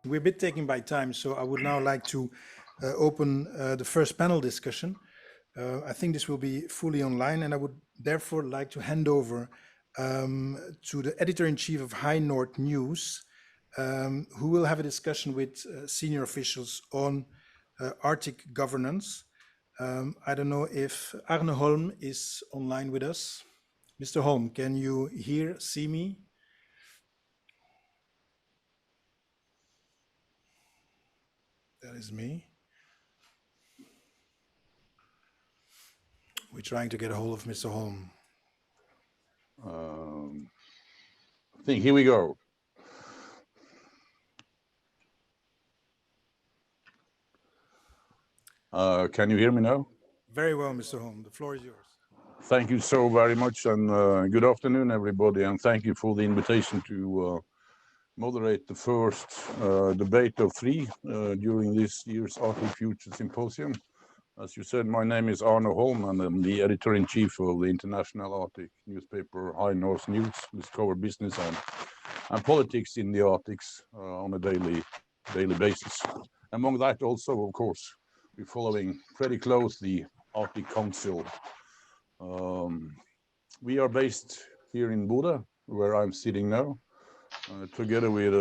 We're a bit taken by time, so I would now like to open the first panel discussion. I think this will be fully online, and I would therefore like to hand over to the editor-in-chief of High North News, who will have a discussion with senior officials on Arctic governance. I don't know if Arne Holm is online with us. Mr. Holm, can you hear, see me? That is me. We're trying to get a hold of Mr. Holm. I think here we go. Can you hear me now? Very well, Mr. Holm. The floor is yours. Thank you so very much, and good afternoon, everybody, and thank you for the invitation to moderate the first debate of three during this year's Arctic Future Symposium. As you said, my name is Arne Holm, and I'm the editor-in-chief of the international Arctic newspaper High North News, which covers business and politics in the Arctics on a daily basis. Among that, also, of course, we're following pretty close the Arctic Council. We are based here in Bodø, where I'm sitting now, together with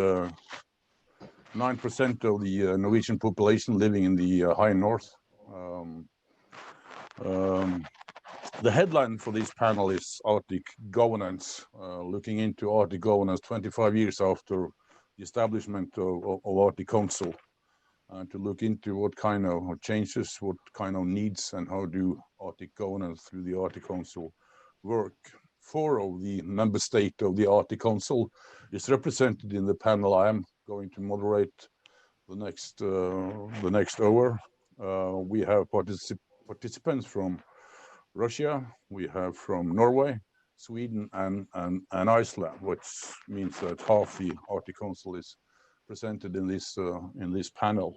9% of the Norwegian population living in the high north. The headline for this panel is Arctic governance, looking into Arctic governance 25 years after the establishment of Arctic Council, to look into what kind of changes, what kind of needs, and how do Arctic governance through the Arctic Council work. 4 of the member states of the Arctic Council is represented in the panel I am going to moderate the next hour. We have participants from Russia, we have from Norway, Sweden, and Iceland, which means that half the Arctic Council is presented in this panel.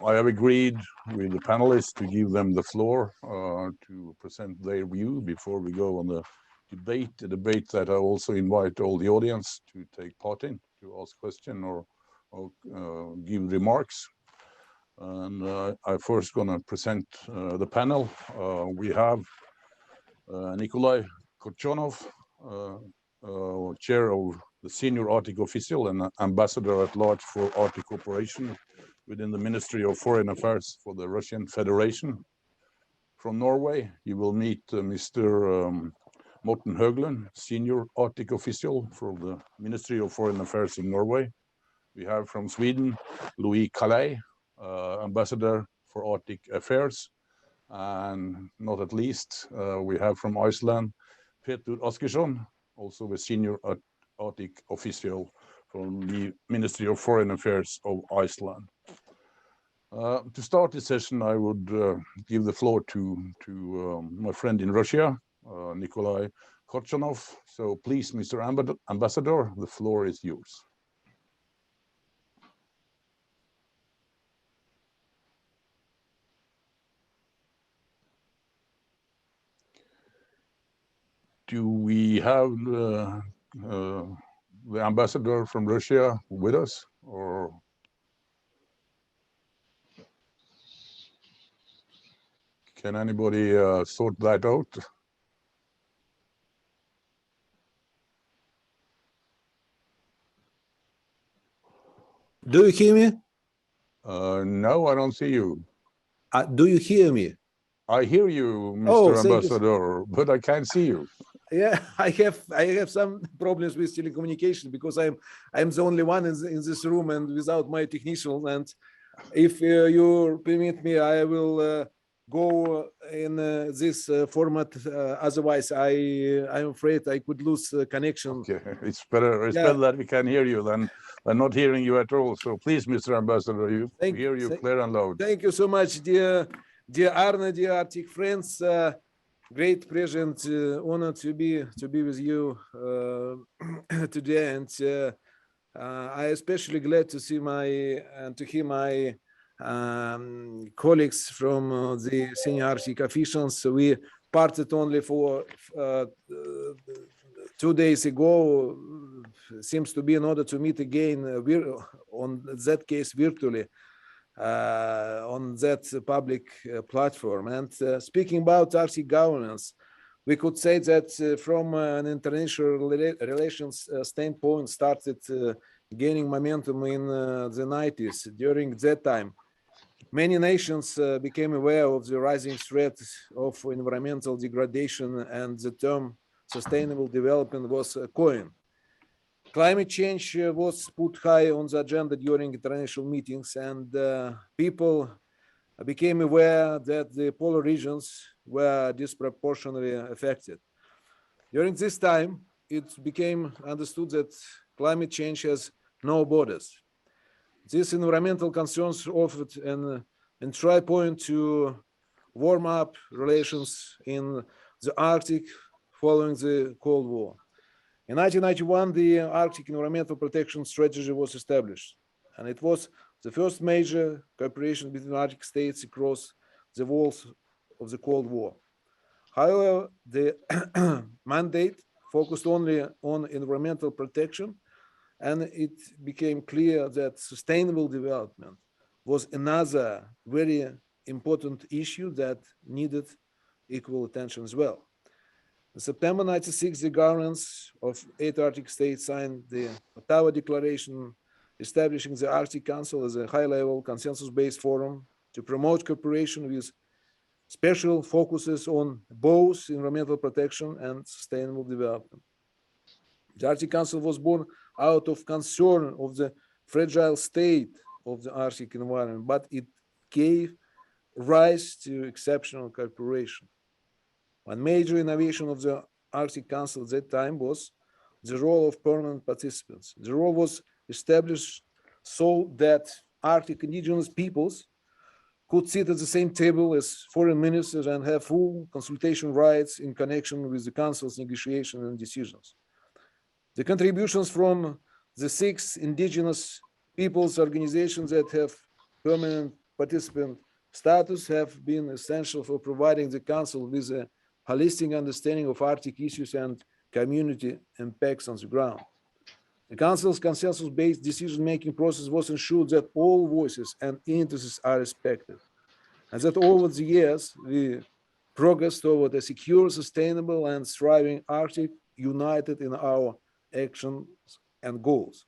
I have agreed with the panelists to give them the floor to present their view before we go on the debate. A debate that I also invite all the audience to take part in, to ask questions or give remarks. And I'm first going to present the panel. We have Nikolay Korchunov, chair of the senior Arctic official and ambassador at large for Arctic cooperation within the Ministry of Foreign Affairs for the Russian Federation. From Norway, you will meet Mr. Morten Høglund, senior Arctic official for the Ministry of Foreign Affairs in Norway. We have from Sweden, Lousie, Calais, ambassador for Arctic affairs. And not at least, we have from Iceland, Pétur Ásgeirsson, also a senior Arctic official from the Ministry of Foreign Affairs of Iceland. To start this session, I would give the floor to my friend in Russia, Nikolay Korchunov. So please, Mr. Ambassador, the floor is yours. Do we have the ambassador from Russia with us, or? Can anybody sort that out? Do you hear me? No, I don't see you. Do you hear me? I hear you, Mr. Ambassador, but I can't see you. Yeah, I have some problems with telecommunication because I'm the only one in this room and without my technician. And if you permit me, I will go in this format. Otherwise, I'm afraid I could lose connection. Okay, it's better that we can hear you than not hearing you at all. So please, Mr. Ambassador, we hear you clear and loud. Thank you so much, dear Arne, dear Arctic friends. Great pleasure and honor to be with you today, and I especially glad to see to hear my colleagues from the senior Arctic officials. We parted only for 2 days ago seems to be in order to meet again on that case virtually on that public platform. And speaking about Arctic governance, we could say that from an international relations standpoint started gaining momentum in the 90s. During that time, many nations became aware of the rising threat of environmental degradation, and the term sustainable development was coined. Climate change was put high on the agenda during international meetings, and people became aware that the polar regions were disproportionately affected. During this time, it became understood that climate change has no borders. These environmental concerns offered an entry point to warm up relations in the Arctic following the Cold War. In 1991, the Arctic Environmental Protection Strategy was established, and it was the first major cooperation between Arctic states across the walls of the Cold War. However, the mandate focused only on environmental protection, and it became clear that sustainable development was another very important issue that needed equal attention as well. In September 1996, the governments of 8 Arctic states signed the Ottawa Declaration, establishing the Arctic Council as a high-level consensus-based forum to promote cooperation with special focuses on both environmental protection and sustainable development. The Arctic Council was born out of concern of the fragile state of the Arctic environment, but it gave rise to exceptional cooperation. One major innovation of the Arctic Council at that time was the role of permanent participants. The role was established so that Arctic indigenous peoples could sit at the same table as foreign ministers and have full consultation rights in connection with the Council's negotiations and decisions. The contributions from the 6 indigenous peoples organizations that have permanent participant status have been essential for providing the Council with a holistic understanding of Arctic issues and community impacts on the ground. The Council's consensus-based decision-making process was ensured that all voices and interests are respected, and that over the years, we progressed toward a secure, sustainable, and thriving Arctic, united in our actions and goals.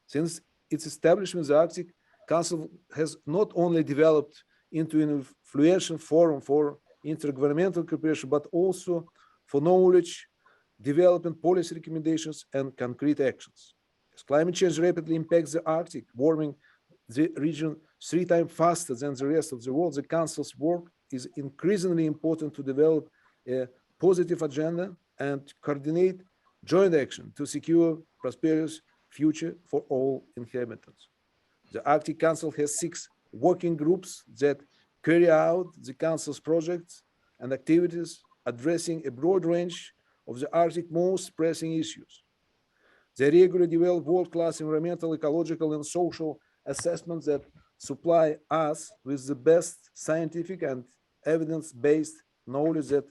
Since its establishment, the Arctic Council has not only developed into an influential forum for intergovernmental cooperation, but also for knowledge, development, policy recommendations, and concrete actions. As climate change rapidly impacts the Arctic, warming the region 3 times faster than the rest of the world, the Council's work is increasingly important to develop a positive agenda and coordinate joint action to secure prosperous future for all inhabitants. The Arctic Council has 6 working groups that carry out the Council's projects and activities addressing a broad range of the Arctic most pressing issues. They regularly develop world-class environmental, ecological, and social assessments that supply us with the best scientific and evidence-based knowledge that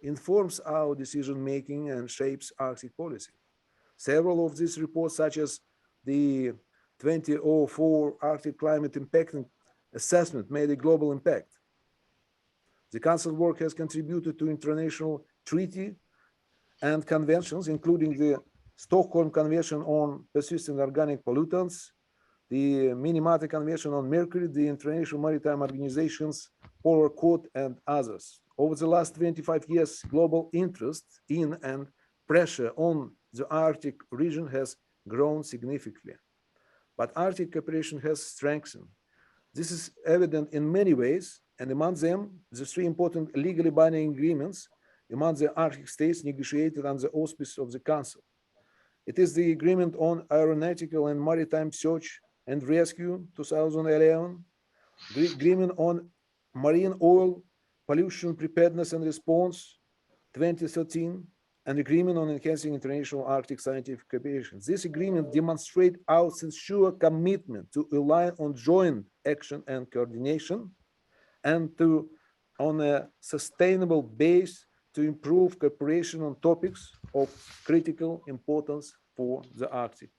informs our decision-making and shapes Arctic policy. Several of these reports, such as the 2004 Arctic Climate Impact Assessment, made a global impact. The Council work has contributed to international treaty and conventions, including the Stockholm Convention on Persistent Organic Pollutants, the Minamata Convention on Mercury, the International Maritime Organization's Polar Code, and others. Over the last 25 years, global interest in and pressure on the Arctic region has grown significantly. But Arctic cooperation has strengthened. This is evident in many ways, and among them, the 3 important legally binding agreements among the Arctic states negotiated under the auspices of the Council. It is the Agreement on Aeronautical and Maritime Search and Rescue 2011, the Agreement on Marine Oil Pollution Preparedness and Response 2013, and Agreement on Enhancing International Arctic Scientific Cooperation. This agreement demonstrates our sincere commitment to align on joint action and coordination, and on a sustainable base to improve cooperation on topics of critical importance for the Arctic.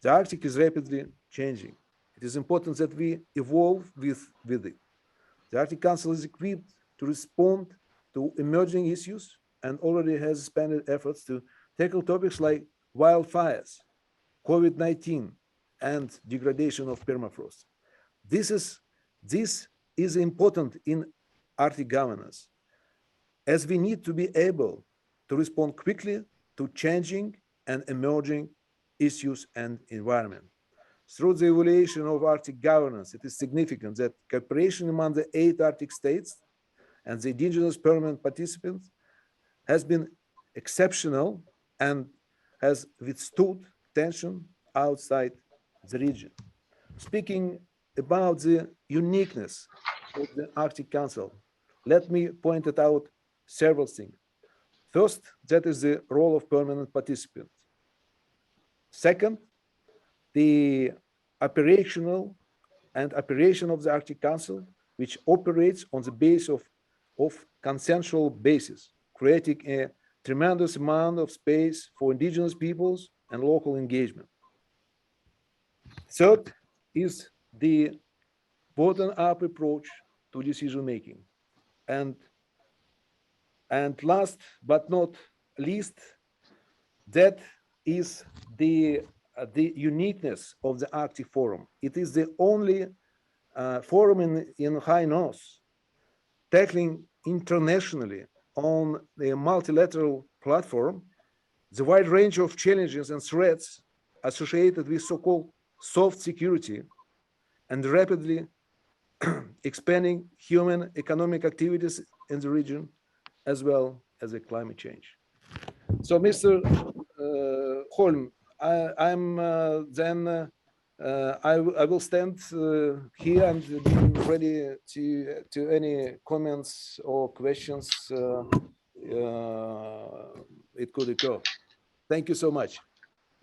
The Arctic is rapidly changing. It is important that we evolve with it. The Arctic Council is equipped to respond to emerging issues and already has expanded efforts to tackle topics like wildfires, COVID-19, and degradation of permafrost. This is important in Arctic governance, as we need to be able to respond quickly to changing and emerging issues and environment. Through the evaluation of Arctic governance, it is significant that cooperation among the 8 Arctic states and the indigenous permanent participants has been exceptional and has withstood tension outside the region. Speaking about the uniqueness of the Arctic Council, let me point out several things. First, that is the role of permanent participants. Second, the operation of the Arctic Council, which operates on the basis of consensual basis, creating a tremendous amount of space for indigenous peoples and local engagement. Third is the bottom-up approach to decision-making. And last but not least, that is the uniqueness of the Arctic Forum. It is the only forum in High North tackling internationally on a multilateral platform the wide range of challenges and threats associated with so-called soft security and rapidly expanding human economic activities in the region, as well as climate change. So, Mr. Holm, I will stand here and be ready to any comments or questions it could occur. Thank you so much.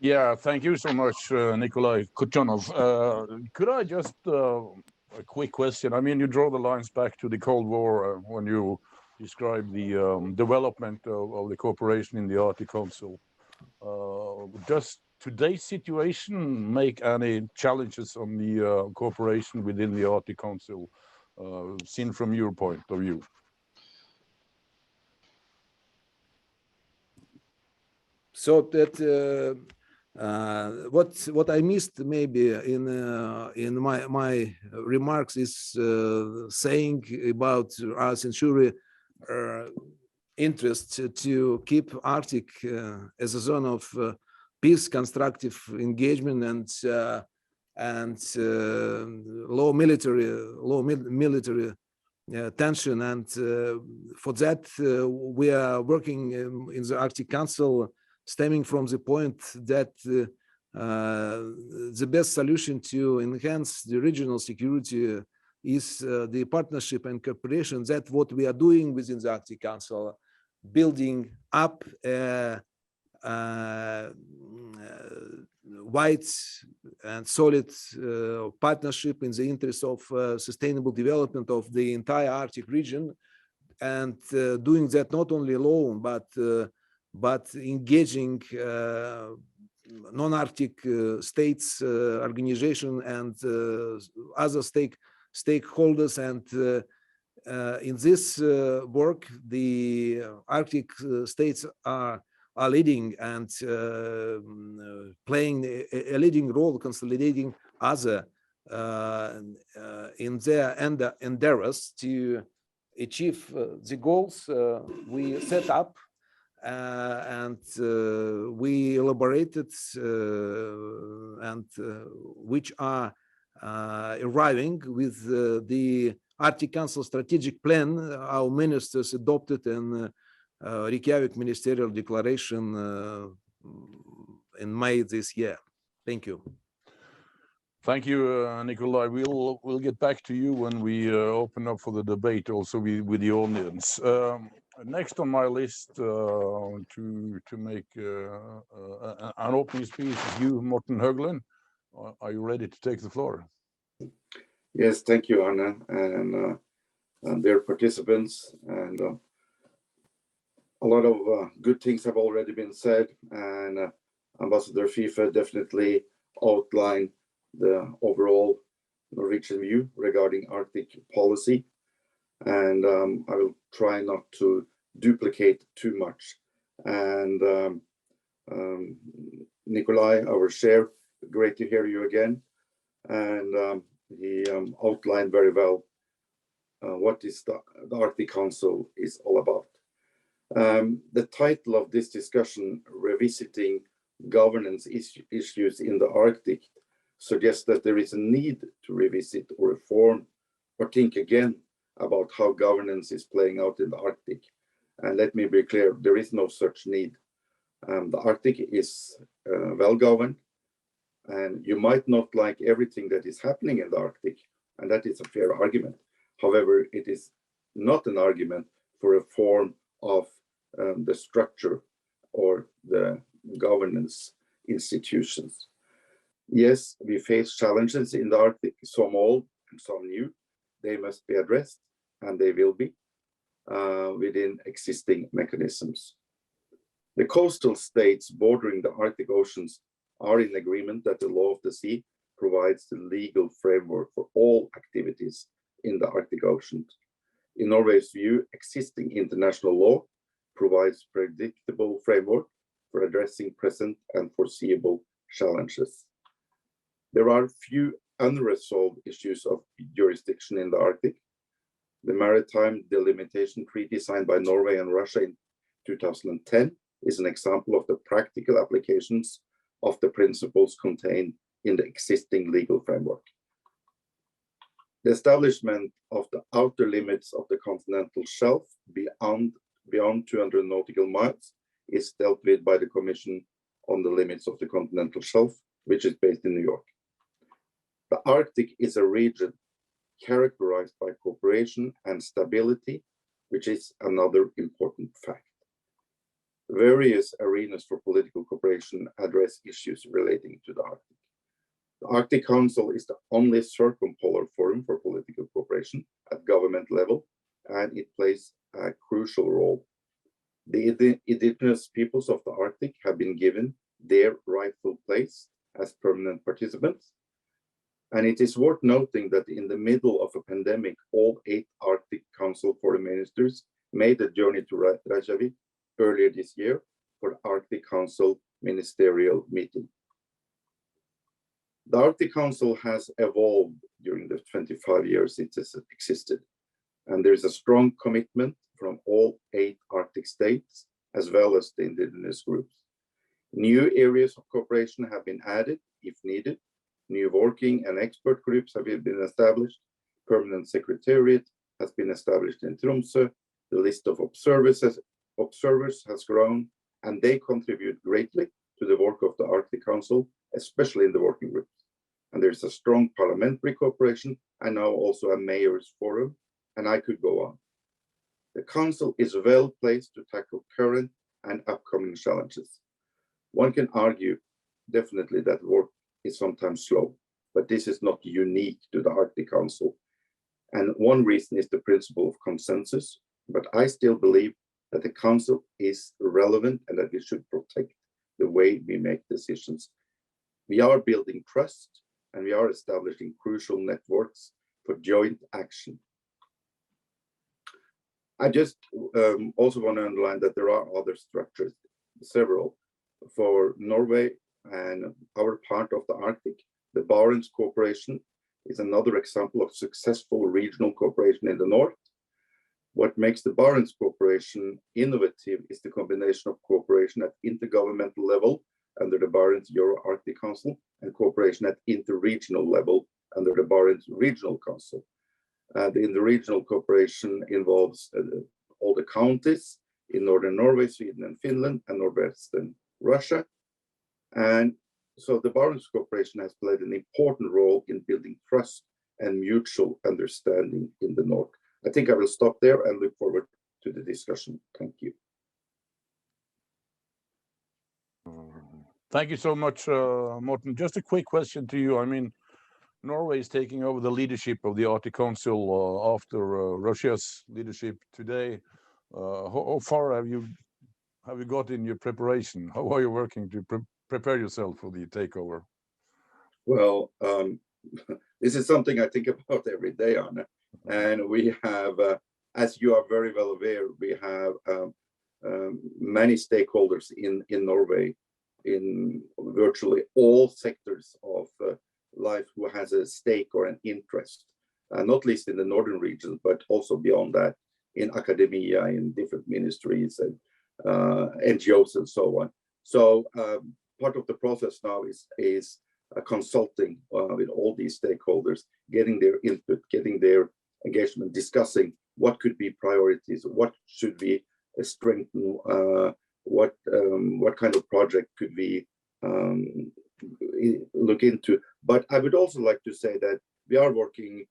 Yeah, thank you so much, Nikolay Korchunov. Could I just, a quick question. I mean, you draw the lines back to the Cold War when you describe the development of the cooperation in the Arctic Council. Does today's situation make any challenges on the cooperation within the Arctic Council, seen from your point of view? So that what I missed maybe in my remarks is saying about us ensuring interest to keep Arctic as a zone of peace, constructive engagement, and low military tension. And for that, we are working in the Arctic Council, stemming from the point that the best solution to enhance the regional security is the partnership and cooperation. That's what we are doing within the Arctic Council, building up a wide and solid partnership in the interest of sustainable development of the entire Arctic region, and doing that not only alone, but engaging non-Arctic states, organization, and other stakeholders. And in this work, the Arctic states are leading and playing a leading role, consolidating other in their endeavors to achieve the goals we set up. And we elaborated and which are arriving with the Arctic Council strategic plan our ministers adopted in Reykjavik Ministerial Declaration in May this year. Thank you. Thank you, Nikolay. We'll get back to you when we open up for the debate also with the audience. Next on my list to make an opening speech is you, Morten Høglund. Are you ready to take the floor? Yes, thank you, Arne, and dear participants. And a lot of good things have already been said, and Ambassador FIFA definitely outlined the overall Norwegian view regarding Arctic policy, and I will try not to duplicate too much. And Nikolay, our chair, great to hear you again. And he outlined very well what is the Arctic Council is all about. The title of this discussion, Revisiting Governance Issues in the Arctic, suggests that there is a need to revisit or reform or think again about how governance is playing out in the Arctic. And let me be clear, there is no such need. The Arctic is well governed, and you might not like everything that is happening in the Arctic, and that is a fair argument. However, it is not an argument for a form of the structure or the governance institutions. Yes, we face challenges in the Arctic, some old and some new. They must be addressed, and they will be within existing mechanisms. The coastal states bordering the Arctic oceans are in agreement that the law of the sea provides the legal framework for all activities in the Arctic Ocean. In Norway's view, existing international law provides predictable framework for addressing present and foreseeable challenges. There are few unresolved issues of jurisdiction in the Arctic. The Maritime Delimitation Treaty signed by Norway and Russia in 2010 is an example of the practical applications of the principles contained in the existing legal framework. The establishment of the outer limits of the continental shelf beyond 200 nautical miles is dealt with by the Commission on the Limits of the Continental Shelf, which is based in New York. The Arctic is a region characterized by cooperation and stability, which is another important fact. Various arenas for political cooperation address issues relating to the Arctic. The Arctic Council is the only circumpolar forum for political cooperation at government level, and it plays a crucial role. The indigenous peoples of the Arctic have been given their rightful place as permanent participants. And it is worth noting that in the middle of a pandemic, all 8 Arctic Council foreign ministers made a journey to Reykjavik earlier this year for the Arctic Council ministerial meeting. The Arctic Council has evolved during the 25 years it has existed, and there is a strong commitment from all 8 Arctic states, as well as the indigenous groups. New areas of cooperation have been added if needed. New working and expert groups have been established. Permanent secretariat has been established in Tromsø. The list of observers has grown, and they contribute greatly to the work of the Arctic Council, especially in the working groups. And there's a strong parliamentary cooperation, and now also a mayor's forum, and I could go on. The Council is well placed to tackle current and upcoming challenges. One can argue definitely that work is sometimes slow, but this is not unique to the Arctic Council. And one reason is the principle of consensus, but I still believe that the Council is relevant and that we should protect the way we make decisions. We are building trust, and we are establishing crucial networks for joint action. I just also want to underline that there are other structures, several. For Norway and our part of the Arctic, the Barents Cooperation is another example of successful regional cooperation in the north. What makes the Barents Cooperation innovative is the combination of cooperation at intergovernmental level under the Barents Euro-Arctic Council and cooperation at interregional level under the Barents Regional Council. The interregional cooperation involves all the counties in northern Norway, Sweden and Finland, and northwestern Russia. And so the Barents Cooperation has played an important role in building trust and mutual understanding in the north. I think I will stop there and look forward to the discussion. Thank you. Thank you so much, Morten. Just a quick question to you. I mean, Norway is taking over the leadership of the Arctic Council after Russia's leadership today. How far have you got in your preparation? How are you working to prepare yourself for the takeover? Well, this is something I think about every day, Arne. And we have, as you are very well aware, we have many stakeholders in Norway, in virtually all sectors of life, who has a stake or an interest, not least in the northern region, but also beyond that, in academia, in different ministries and NGOs and so on. So part of the process now is consulting with all these stakeholders, getting their input, getting their engagement, discussing what could be priorities, what should we strengthen, what kind of project could we look into. But I would also like to say that we are working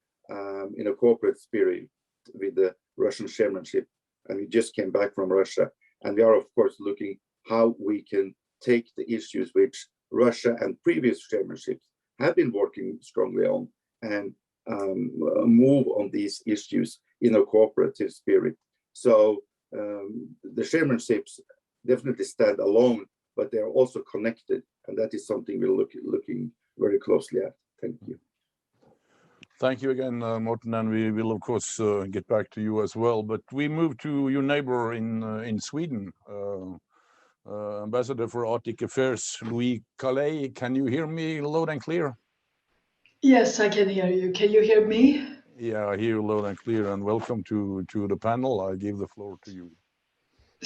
in a corporate spirit with the Russian chairmanship, and we just came back from Russia, and we are of course looking how we can take the issues which Russia and previous chairmanships have been working strongly on and move on these issues in a cooperative spirit. So the chairmanships definitely stand alone, but they are also connected, and that is something we're looking very closely at. Thank you. Thank you again, Morten, and we will of course get back to you as well. But we move to your neighbor in Sweden, Ambassador for Arctic Affairs, Lousie Calais. Can you hear me loud and clear? Yes, I can hear you. Can you hear me? Yeah, I hear you loud and clear, and welcome to the panel. I give the floor to you.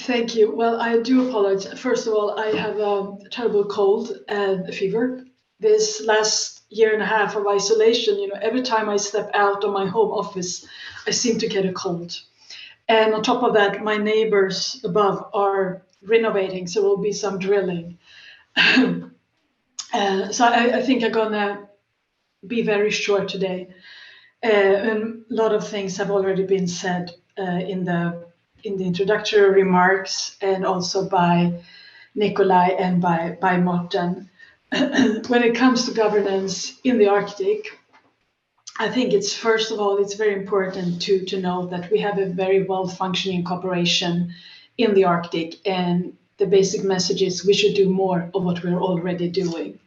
Thank you. Well, I do apologize. First of all, I have a terrible cold and a fever. This last year and a half of isolation, every time I step out of my home office, I seem to get a cold. And on top of that, my neighbors above are renovating, so there will be some drilling. So I think I'm gonna be very short today. And a lot of things have already been said in the introductory remarks, and also by Nikolay and by Morten. When it comes to governance in the Arctic, I think it's first of all, it's very important to know that we have a very well-functioning cooperation in the Arctic, and the basic message is we should do more of what we're already doing.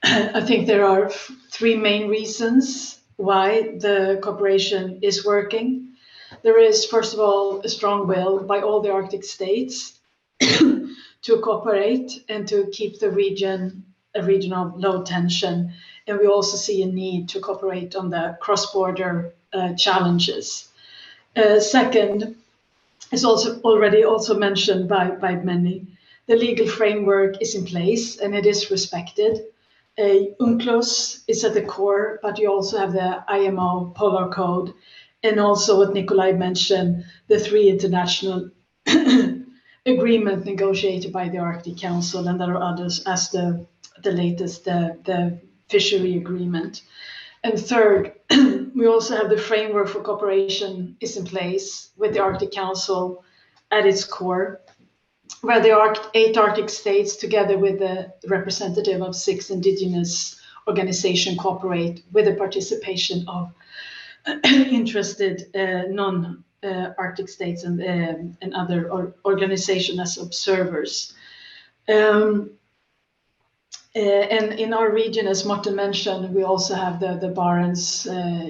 I think there are three main reasons why the cooperation is working. There is, first of all, a strong will by all the Arctic states to cooperate and to keep the region a region of low tension. And we also see a need to cooperate on the cross-border challenges. Second, is also already also mentioned by many, the legal framework is in place and it is respected. UNCLOS is at the core, but you also have the IMO Polar Code, and also what Nikolay mentioned, the three international agreement negotiated by the Arctic Council, and there are others as the latest, the fishery agreement. And third, we also have the framework for cooperation is in place with the Arctic Council at its core, where the 8 Arctic states, together with the representative of 6 indigenous organizations, cooperate with the participation of interested non-Arctic states and other organizations as observers. And in our region, as Morten mentioned, we also have the Barents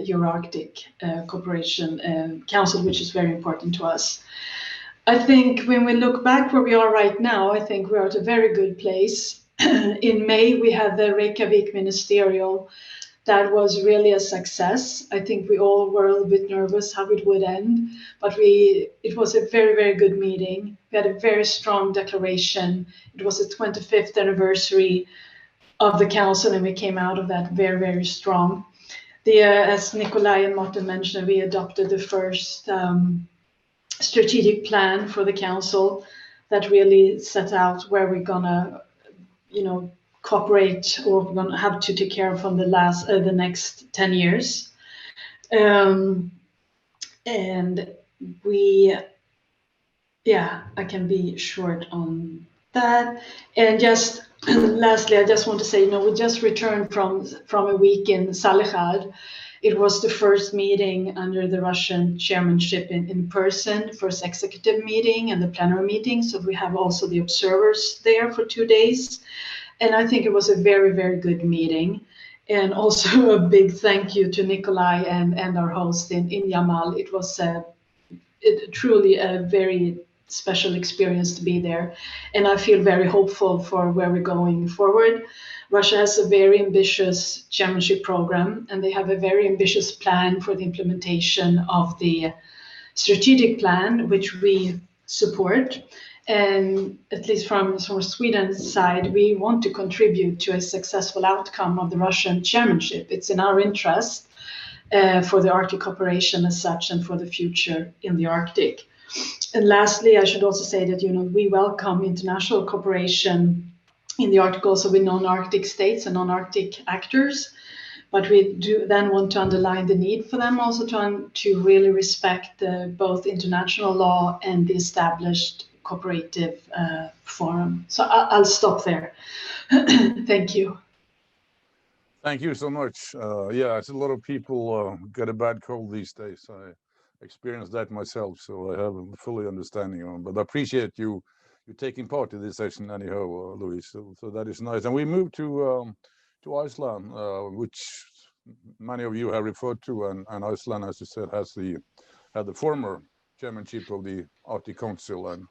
Euro-Arctic Cooperation Council, which is very important to us. I think when we look back where we are right now, I think we're at a very good place. In May, we had the Reykjavik Ministerial. That was really a success. I think we all were a little bit nervous how it would end, but it was a very, very good meeting. We had a very strong declaration. It was the 25th anniversary of the council, and we came out of that very, very strong. As Nikolay and Morten mentioned, we adopted the first strategic plan for the council that really set out where we're gonna, cooperate, or we're gonna have to take care of from the next 10 years. And I can be short on that. And just lastly, I just want to say, we just returned from a week in Salekhard. It was the first meeting under the Russian chairmanship in person, first executive meeting and the plenary meeting. So we have also the observers there for 2 days. And I think it was a very, very good meeting. And also a big thank you to Nikolay and our host in Yamal. It was truly a very special experience to be there. And I feel very hopeful for where we're going forward. Russia has a very ambitious chairmanship program, and they have a very ambitious plan for the implementation of the strategic plan, which we support. And at least from Sweden's side, we want to contribute to a successful outcome of the Russian chairmanship. It's in our interest for the Arctic cooperation as such and for the future in the Arctic. And lastly, I should also say that we welcome international cooperation in the Arctic also with non-Arctic states and non-Arctic actors. But we do then want to underline the need for them also to really respect both international law and the established cooperative forum. So I'll stop there. Thank you. Thank you so much. Yeah, it's a lot of people get a bad cold these days. I experienced that myself, so I have a fully understanding on. But I appreciate you taking part in this session anyhow, Louise. So that is nice. And we move to Iceland, which many of you have referred to, and Iceland, as you said, had the former chairmanship of the Arctic Council, and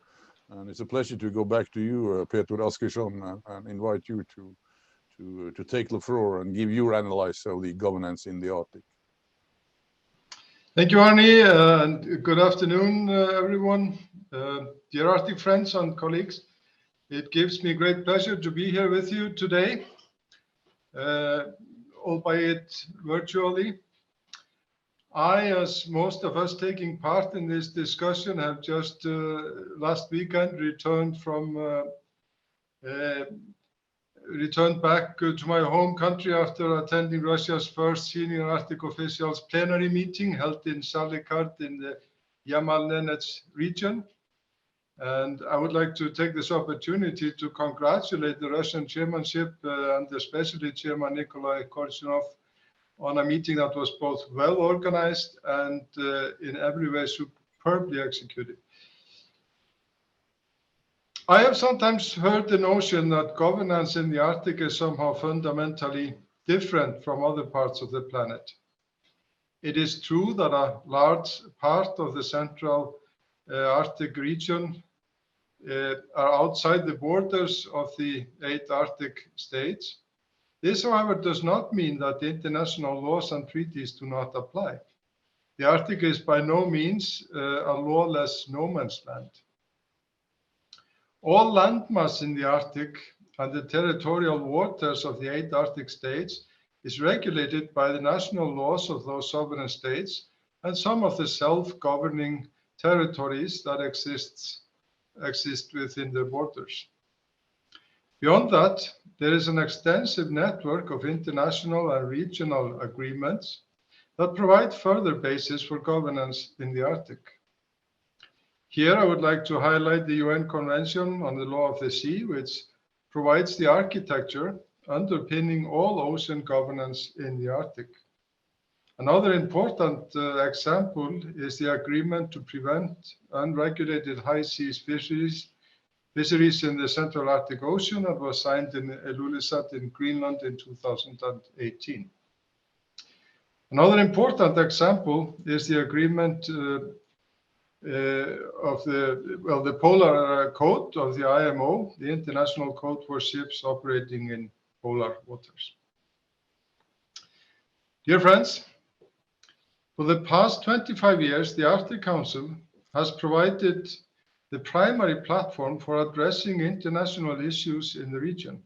it's a pleasure to go back to you, Pétur Ásgeirsson, and invite you to take the floor and give your analysis of the governance in the Arctic. Thank you, Arne, and good afternoon, everyone. Dear Arctic friends and colleagues, it gives me great pleasure to be here with you today, albeit virtually. I, as most of us taking part in this discussion, have just last weekend returned back to my home country after attending Russia's first senior Arctic officials plenary meeting held in Salekhard in the Yamal-Nenets region. And I would like to take this opportunity to congratulate the Russian chairmanship and especially Chairman Nikolay Korchunov on a meeting that was both well organized and in every way superbly executed. I have sometimes heard the notion that governance in the Arctic is somehow fundamentally different from other parts of the planet. It is true that a large part of the central Arctic region are outside the borders of the 8 Arctic states. This, however, does not mean that international laws and treaties do not apply. The Arctic is by no means a lawless no man's land. All landmass in the Arctic and the territorial waters of the 8 Arctic states is regulated by the national laws of those sovereign states and some of the self-governing territories that exist within their borders. Beyond that, there is an extensive network of international and regional agreements that provide further basis for governance in the Arctic. Here, I would like to highlight the UN Convention on the Law of the Sea, which provides the architecture underpinning all ocean governance in the Arctic. Another important example is the agreement to prevent unregulated high seas fisheries in the Central Arctic Ocean that was signed in Ilulissat in Greenland in 2018. Another important example is the agreement of the Polar Code of the IMO, the International Code for Ships Operating in Polar Waters. Dear friends, for the past 25 years, the Arctic Council has provided the primary platform for addressing international issues in the region.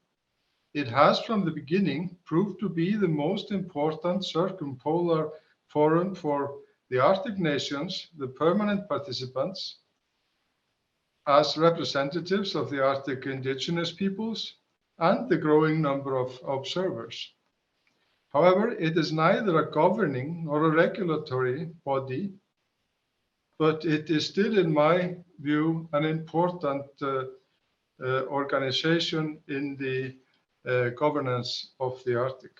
It has from the beginning proved to be the most important circumpolar forum for the Arctic nations, the permanent participants, as representatives of the Arctic indigenous peoples, and the growing number of observers. However, it is neither a governing nor a regulatory body, but it is still, in my view, an important organization in the governance of the Arctic.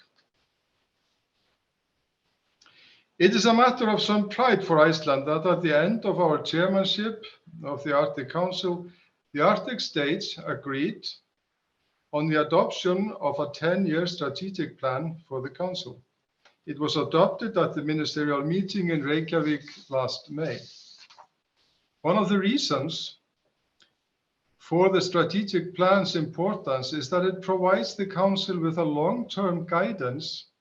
It is a matter of some pride for Iceland that at the end of our chairmanship of the Arctic Council, the Arctic states agreed on the adoption of a 10-year strategic plan for the Council. It was adopted at the ministerial meeting in Reykjavik last May. One of the reasons for the strategic plan's importance is that it provides the Council with a long-term guidance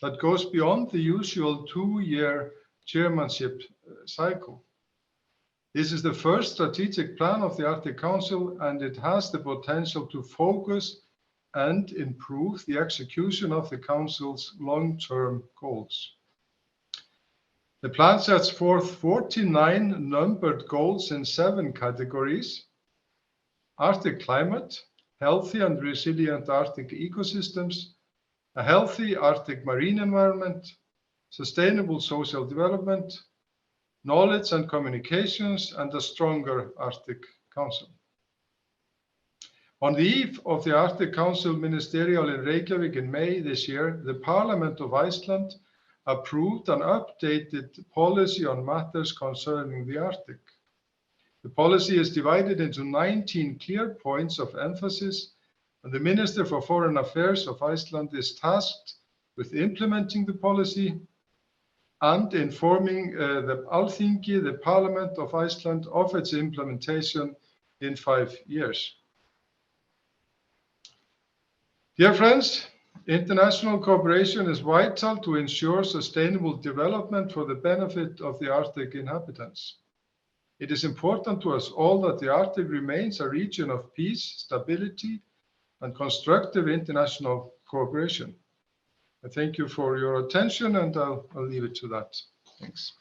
that goes beyond the usual 2-year chairmanship cycle. This is the first strategic plan of the Arctic Council, and it has the potential to focus and improve the execution of the Council's long-term goals. The plan sets forth 49 numbered goals in 7 categories: Arctic climate, healthy and resilient Arctic ecosystems, a healthy Arctic marine environment, sustainable social development, knowledge and communications, and a stronger Arctic Council. On the eve of the Arctic Council Ministerial in Reykjavik in May this year, the Parliament of Iceland approved an updated policy on matters concerning the Arctic. The policy is divided into 19 clear points of emphasis, and the Minister for Foreign Affairs of Iceland is tasked with implementing the policy and informing the Alþingi, the Parliament of Iceland, of its implementation in 5 years. Dear friends, international cooperation is vital to ensure sustainable development for the benefit of the Arctic inhabitants. It is important to us all that the Arctic remains a region of peace, stability, and constructive international cooperation. I thank you for your attention, and I'll leave it to that. Thanks.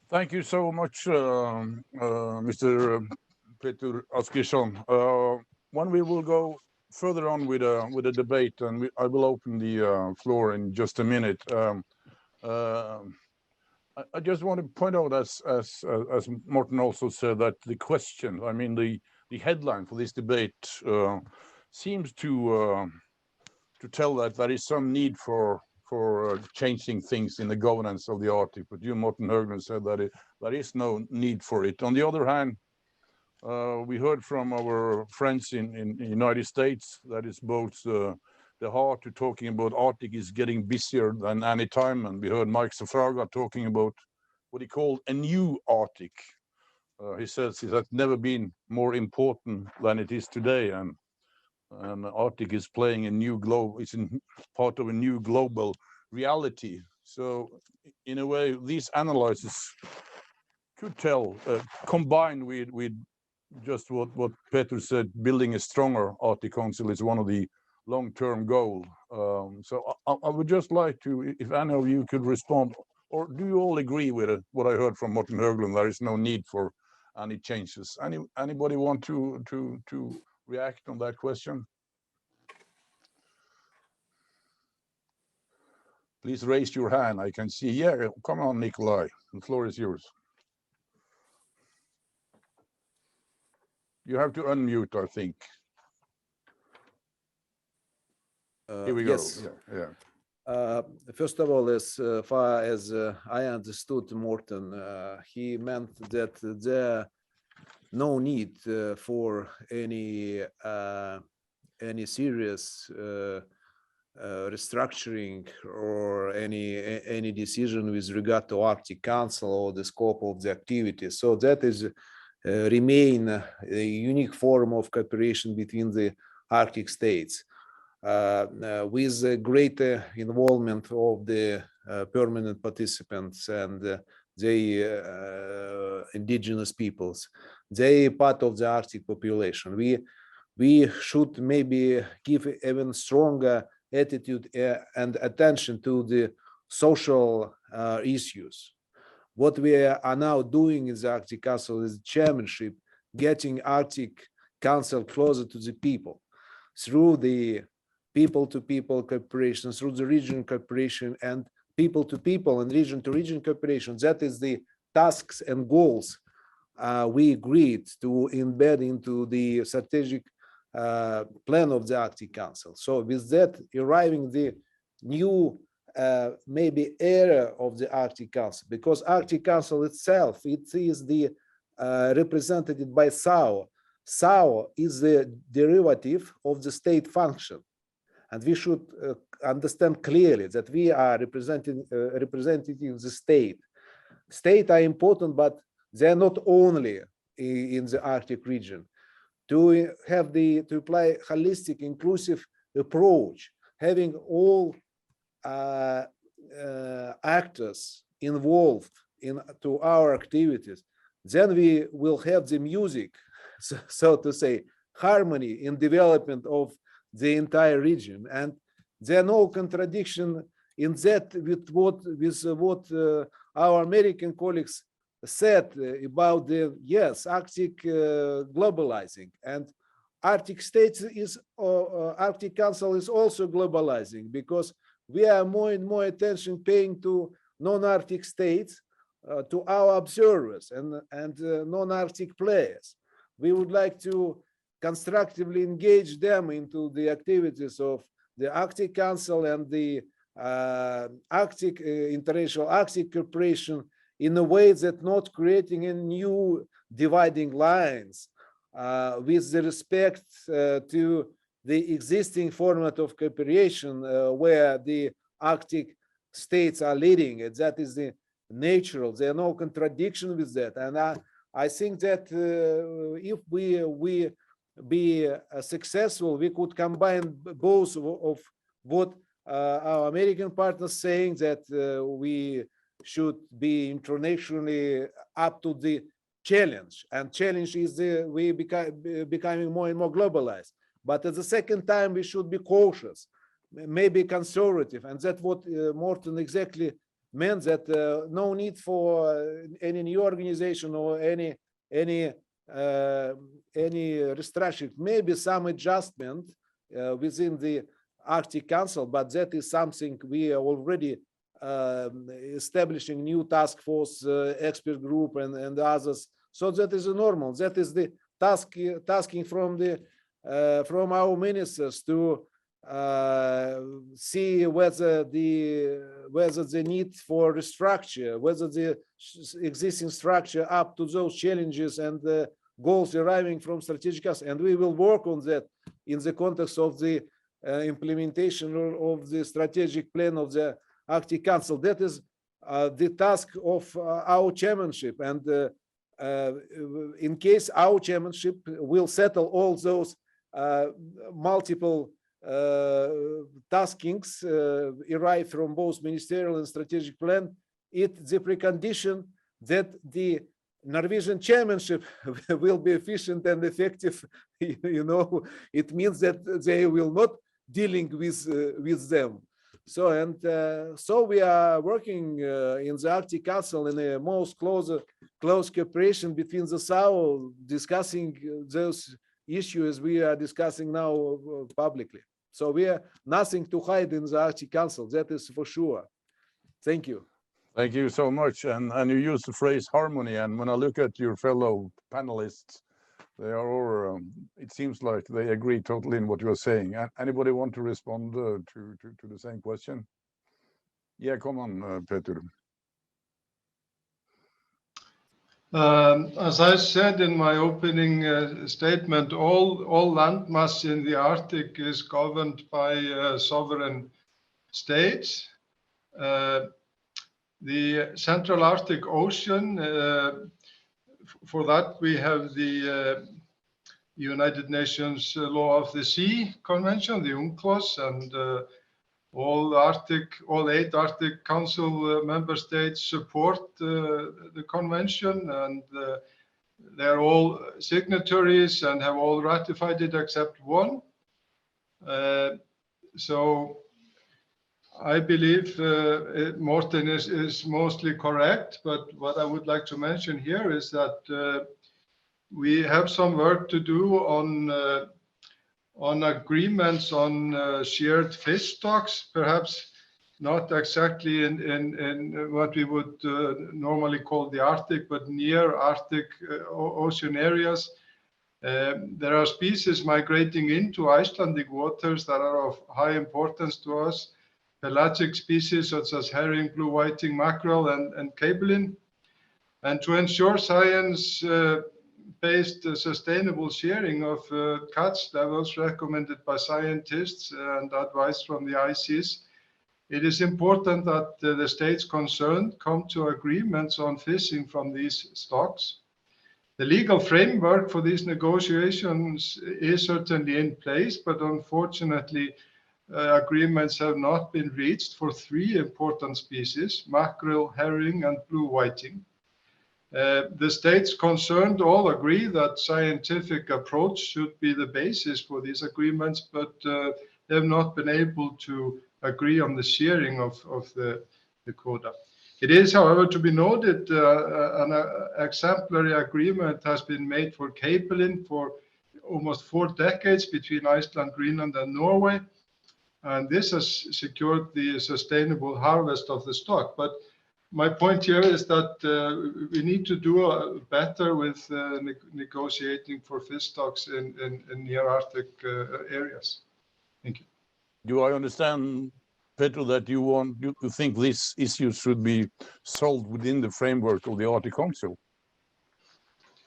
Thank you so much, Mr. Pétur Ásgeirsson. When we will go further on with a debate, and I will open the floor in just a minute. I just want to point out, as Morten also said, that the question, I mean, the headline for this debate seems to tell that there is some need for changing things in the governance of the Arctic. But you, Morten Høglund, said that there is no need for it. On the other hand, we heard from our friends in the United States that it's both the heart to talking about Arctic is getting busier than any time, and we heard Mike Safraga talking about what he called a new Arctic. He says it has never been more important than it is today, and Arctic is playing a new it's part of a new global reality. So in a way, these analyses could tell, combined with just what Pétur said, building a stronger Arctic Council is one of the long-term goal. So I would just like to, if any of you could respond, or do you all agree with what I heard from Morten Høglund? There is no need for any changes. Anybody want to react on that question? Please raise your hand. I can see. Yeah, come on, Nikolay. The floor is yours. You have to unmute, I think. Here we yes. go. Yeah. First of all, as far as I understood Morten, he meant that there no need for any serious restructuring or any decision with regard to Arctic Council or the scope of the activity. So that is remain a unique form of cooperation between the Arctic states, with greater involvement of the permanent participants and the indigenous peoples. They are part of the Arctic population. We should maybe give even stronger attitude and attention to the social issues. What we are now doing in the Arctic Council is chairmanship, getting Arctic Council closer to the people through the people-to-people cooperation, through the regional cooperation, and people-to-people and region-to-region cooperation. That is the tasks and goals we agreed to embed into the strategic plan of the Arctic Council. So with that, arriving the new maybe era of the Arctic Council, because Arctic Council itself, it is the represented by SAO, SAO is the derivative of the state function. And we should understand clearly that we are representing the state. States are important, but they are not only in the Arctic region. To apply holistic, inclusive approach, having all actors involved to our activities, then we will have the music, so to say, harmony in development of the entire region. And there are no contradiction in that with what our American colleagues said about the Arctic globalizing, and Arctic states is Arctic Council is also globalizing, because we are more and more attention paying to non-Arctic states, to our observers and non-Arctic players. We would like to constructively engage them into the activities of the Arctic Council and the International Arctic Cooperation in a way that not creating a new dividing lines with the respect to the existing format of cooperation where the Arctic states are leading. That is the natural. There are no contradiction with that. And I think that if we be successful, we could combine both of what our American partners saying, that we should be internationally up to the challenge, and challenge is we becoming more and more globalized. But at the second time, we should be cautious, maybe conservative, and that's what Morten exactly meant, that no need for any new organization or any restructuring, maybe some adjustment within the Arctic Council, but that is something we are already establishing new task force, expert group, and others. So that is normal. That is the tasking from our ministers to see whether the need for restructure, whether the existing structure up to those challenges and the goals deriving from strategic council. And we will work on that in the context of the implementation of the strategic plan of the Arctic Council. That is the task of our chairmanship. And in case our chairmanship will settle all those multiple taskings arrive from both ministerial and strategic plan, it's the precondition that the Norwegian chairmanship will be efficient and effective. You know, it means that they will not dealing with them. So we are working in the Arctic Council in a most close cooperation between the South, discussing those issues we are discussing now publicly. So we are nothing to hide in the Arctic Council, that is for sure. Thank you. Thank you so much. And you use the phrase harmony. And when I look at your fellow panelists, they are all, it seems like they agree totally in what you are saying. Anybody want to respond to the same question? Yeah, come on, Pétur. As I said in my opening statement, all land mass in the Arctic is governed by sovereign states. The Central Arctic Ocean, for that we have the United Nations Law of the Sea Convention, the UNCLOS, and all 8 Arctic Council member states support the convention, and they're all signatories and have all ratified it except one. So I believe Morten is mostly correct, but what I would like to mention here is that we have some work to do on agreements on shared fish stocks, perhaps not exactly in what we would normally call the Arctic, but near Arctic ocean areas. There are species migrating into Icelandic waters that are of high importance to us. Pelagic species such as herring, blue whiting, mackerel, and cabelin. And to ensure science based sustainable sharing of catch levels recommended by scientists and advice from the ICs, it is important that the states concerned come to agreements on fishing from these stocks. The legal framework for these negotiations is certainly in place, but unfortunately, agreements have not been reached for 3 important species: mackerel, herring, and blue whiting. The states concerned all agree that scientific approach should be the basis for these agreements, but they have not been able to agree on the sharing of the quota. It is, however, to be noted an exemplary agreement has been made for capelin for almost 4 decades between Iceland, Greenland, and Norway. And this has secured the sustainable harvest of the stock. But my point here is that we need to do better with negotiating for fish stocks in near Arctic areas. Thank you. Do I understand, Pétur, that you think these issues should be solved within the framework of the Arctic Council?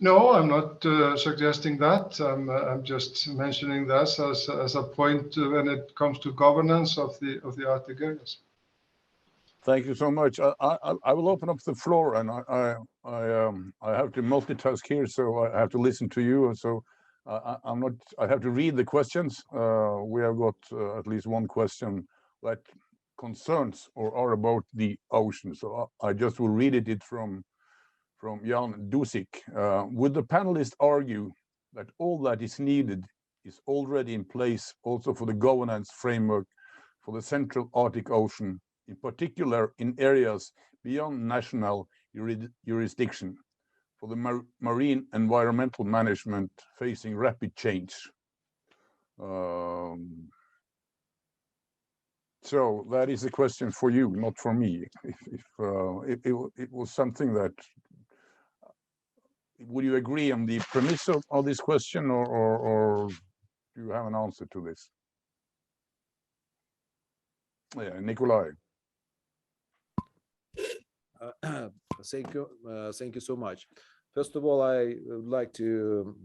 No, I'm not suggesting that. I'm just mentioning this as a point when it comes to governance of the Arctic areas. Thank you so much. I will open up the floor, and I have to multitask here, so I have to listen to you. So I have to read the questions. We have got at least one question that concerns or are about the ocean. So I just will read it from Jan Dusik. Would the panelists argue that all that is needed is already in place also for the governance framework for the Central Arctic Ocean, in particular in areas beyond national jurisdiction, for the marine environmental management facing rapid change? So that is a question for you, not for me. If it was something that, would you agree on the premise of this question, or do you have an answer to this? Yeah, Nikolay. Thank you so much. First of all, I would like to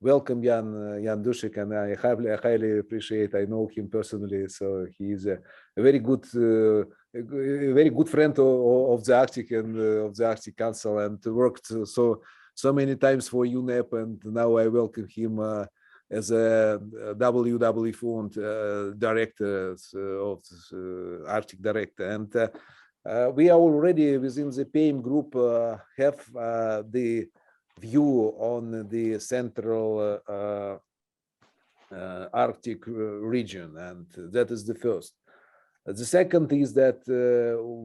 welcome Jan Dusik, and I highly appreciate. I know him personally, so he is a very good friend of the Arctic and of the Arctic Council, and worked so many times for UNEP, and now I welcome him as a WWF Fund director of Arctic director, and we are already within the PAIM group have the view on the central Arctic region, and that is the first. The second is that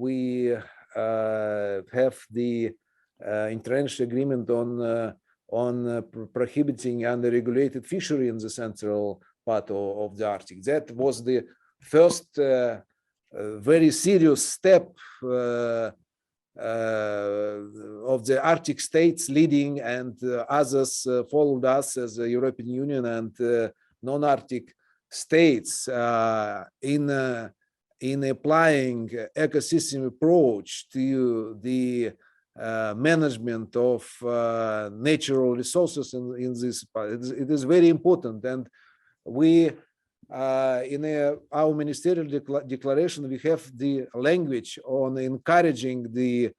we have the international agreement on prohibiting unregulated fishery in the central part of the Arctic. That was the first very serious step of the Arctic states leading, and others followed us as the European Union and non-Arctic states in applying ecosystem approach to the management of natural resources in this part. It is very important, and we in our ministerial declaration, we have the language on encouraging the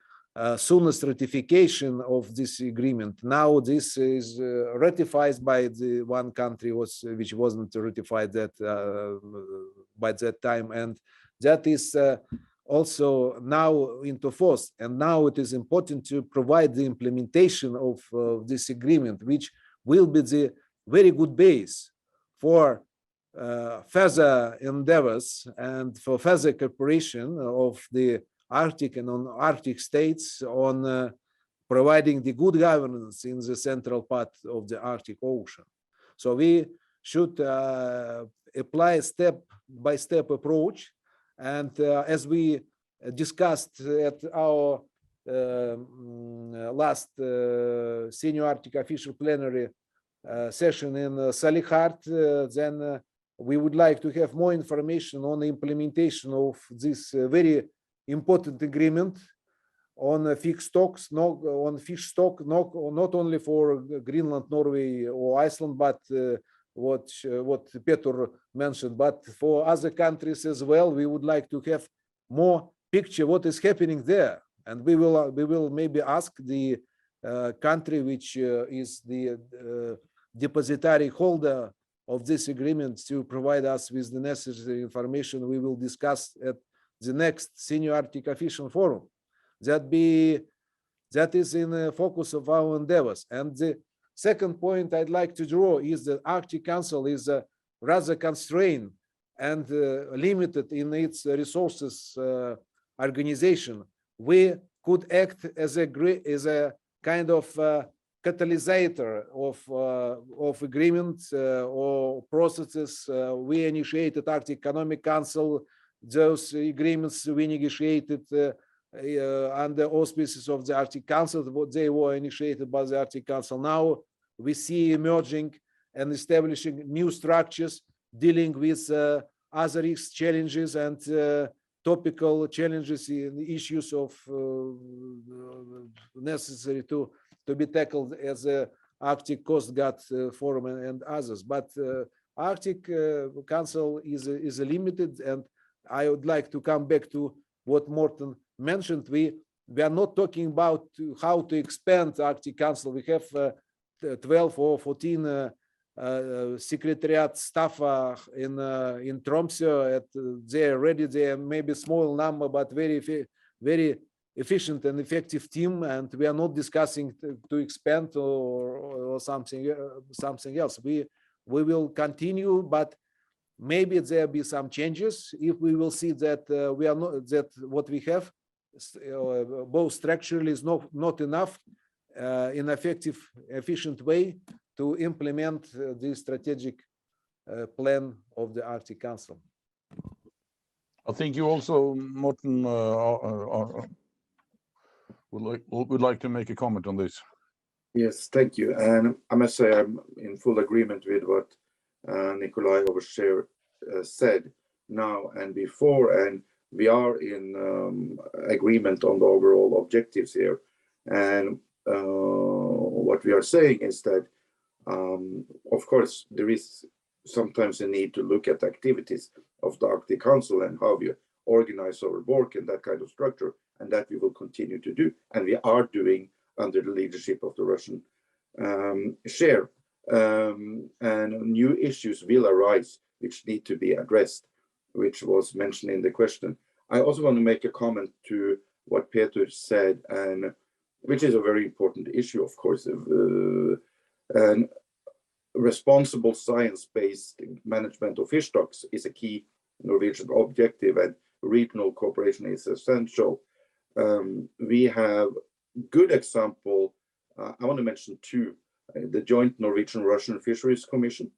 soonest ratification of this agreement. Now this is ratified by the one country which wasn't ratified that by that time, and that is also now into force. And now it is important to provide the implementation of this agreement, which will be the very good base for further endeavors and for further cooperation of the Arctic and non-Arctic states on providing the good governance in the central part of the Arctic Ocean. So we should apply a step-by-step approach, and as we discussed at our last senior Arctic official plenary session in Salihard, then we would like to have more information on the implementation of this very important agreement on fish stocks, not only for Greenland, Norway, or Iceland, but what Pétur mentioned, but for other countries as well. We would like to have more picture what is happening there, and we will maybe ask the country which is the depositary holder of this agreement to provide us with the necessary information. We will discuss at the next Senior Arctic Official Forum. That is in the focus of our endeavors. And the second point I'd like to draw is that Arctic Council is rather constrained and limited in its resources organization. We could act as a kind of catalysator of agreements or processes. We initiated Arctic Economic Council. Those agreements we negotiated under auspices of the Arctic Council. They were initiated by the Arctic Council. Now we see emerging and establishing new structures dealing with other risk challenges and topical challenges in issues of necessary to be tackled as a Arctic Coast Guard Forum and others. But Arctic Council is limited, and I would like to come back to what Morten mentioned. We are not talking about how to expand Arctic Council. We have 12 or 14 secretariat staff in Tromsø. They're ready. They are maybe small number, but very efficient and effective team. And we are not discussing to expand or something else. We will continue, but maybe there be some changes if we will see that we are not that what we have both structurally is not enough in effective, efficient way to implement the strategic plan of the Arctic Council. I think you also, Morten, would like to make a comment on this. Yes, thank you. And I must say I'm in full agreement with what Nikolay overshare said now and before, and we are in agreement on the overall objectives here. And what we are saying is that, of course, there is sometimes a need to look at activities of the Arctic Council and how we organize our work and that kind of structure, and that we will continue to do, and we are doing under the leadership of the Russian share. And new issues will arise which need to be addressed, which was mentioned in the question. I also want to make a comment to what Pétur said, and which is a very important issue, of course. And responsible science-based management of fish stocks is a key Norwegian objective, and regional cooperation is essential. We have good example. I want to mention two: the joint Norwegian-Russian Fisheries Commission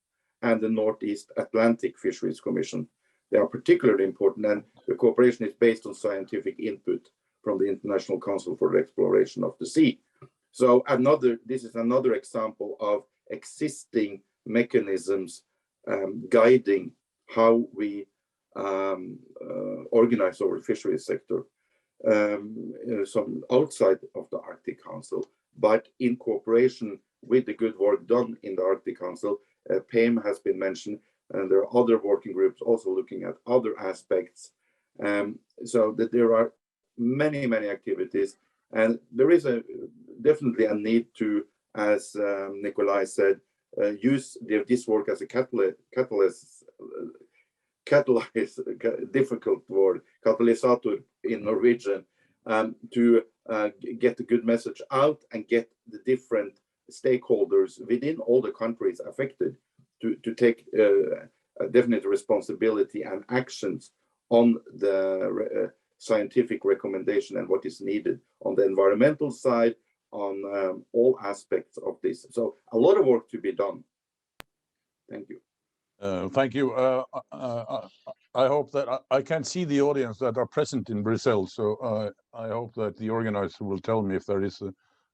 and the Northeast Atlantic Fisheries Commission. They are particularly important, and the cooperation is based on scientific input from the International Council for the Exploration of the Sea. So this is another example of existing mechanisms guiding how we organize our fisheries sector, some outside of the Arctic Council, but in cooperation with the good work done in the Arctic Council. PAIM has been mentioned, and there are other working groups also looking at other aspects. So that there are many activities, and there is definitely a need to, as Nikolay said, use this work as a difficult word, catalysator in Norwegian, to get a good message out and get the different stakeholders within all the countries affected to take a definite responsibility and actions on the scientific recommendation and what is needed on the environmental side, on all aspects of this. So a lot of work to be done. Thank you. Thank you. I hope that I can see the audience that are present in Brussels, so I hope that the organizer will tell me if there is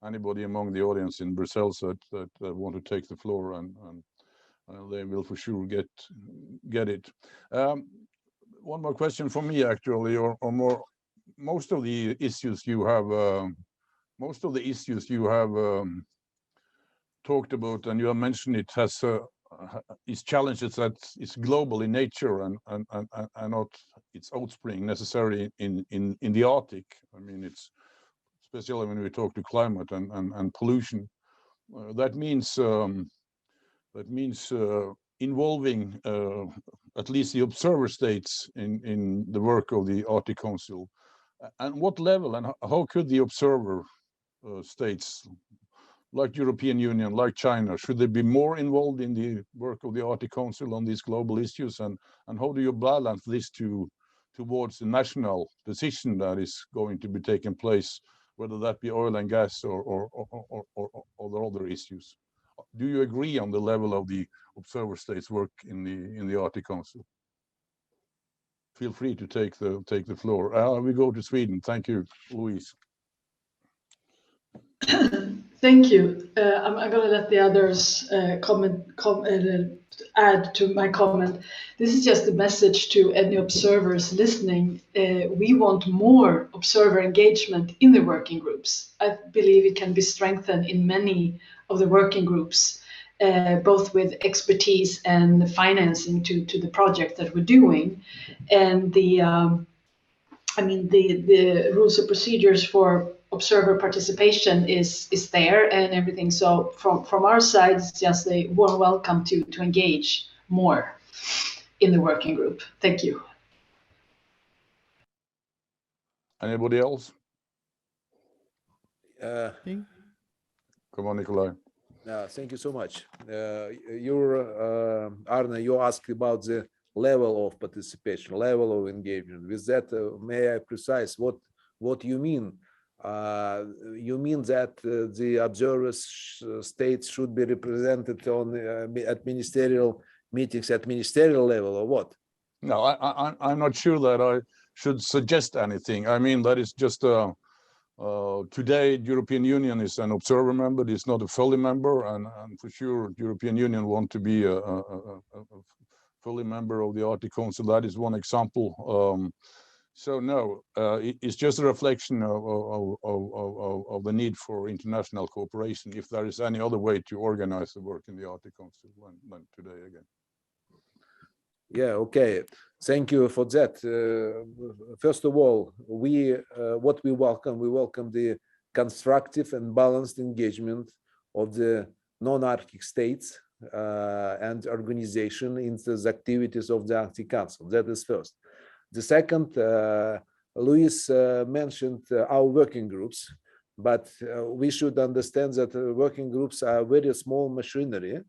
anybody among the audience in Brussels that want to take the floor, and they will for sure get it. One more question for me, actually, or more most of the issues you have talked about, and you have mentioned it, has is challenges that is global in nature and not its outspring necessarily in the Arctic. I mean, it's especially when we talk to climate and pollution. That means involving at least the observer states in the work of the Arctic Council. And what level and how could the observer states like European Union, like China, should they be more involved in the work of the Arctic Council on these global issues? And how do you balance this towards the national decision that is going to be taking place, whether that be oil and gas or other issues? Do you agree on the level of the observer states' work in the Arctic Council? Feel free to take the floor. We go to Sweden. Thank you, Louise. Thank you. I'm going to let the others add to my comment. This is just a message to any observers listening. We want more observer engagement in the working groups. I believe it can be strengthened in many of the working groups, both with expertise and financing to the project that we're doing. And the rules and procedures for observer participation is there and everything. So from our side, it's just a warm welcome to engage more in the working group. Thank you. Anybody else? Come on, Nikolay. Thank you so much. Arne, you asked about the level of participation, level of engagement. With that, may I precise what you mean? You mean that the observers states should be represented at ministerial meetings at ministerial level, or what? No, I'm not sure that I should suggest anything. I mean, that is just today European Union is an observer member. It's not a fully member, and for sure European Union want to be a fully member of the Arctic Council. That is one example. So no, it's just a reflection of the need for international cooperation, if there is any other way to organize the work in the Arctic Council than today again. Yeah, okay. Thank you for that. First of all, we welcome the constructive and balanced engagement of the non-Arctic states and organization in the activities of the Arctic Council. That is first. The second, Louise mentioned our working groups, but we should understand that working groups are very small machinery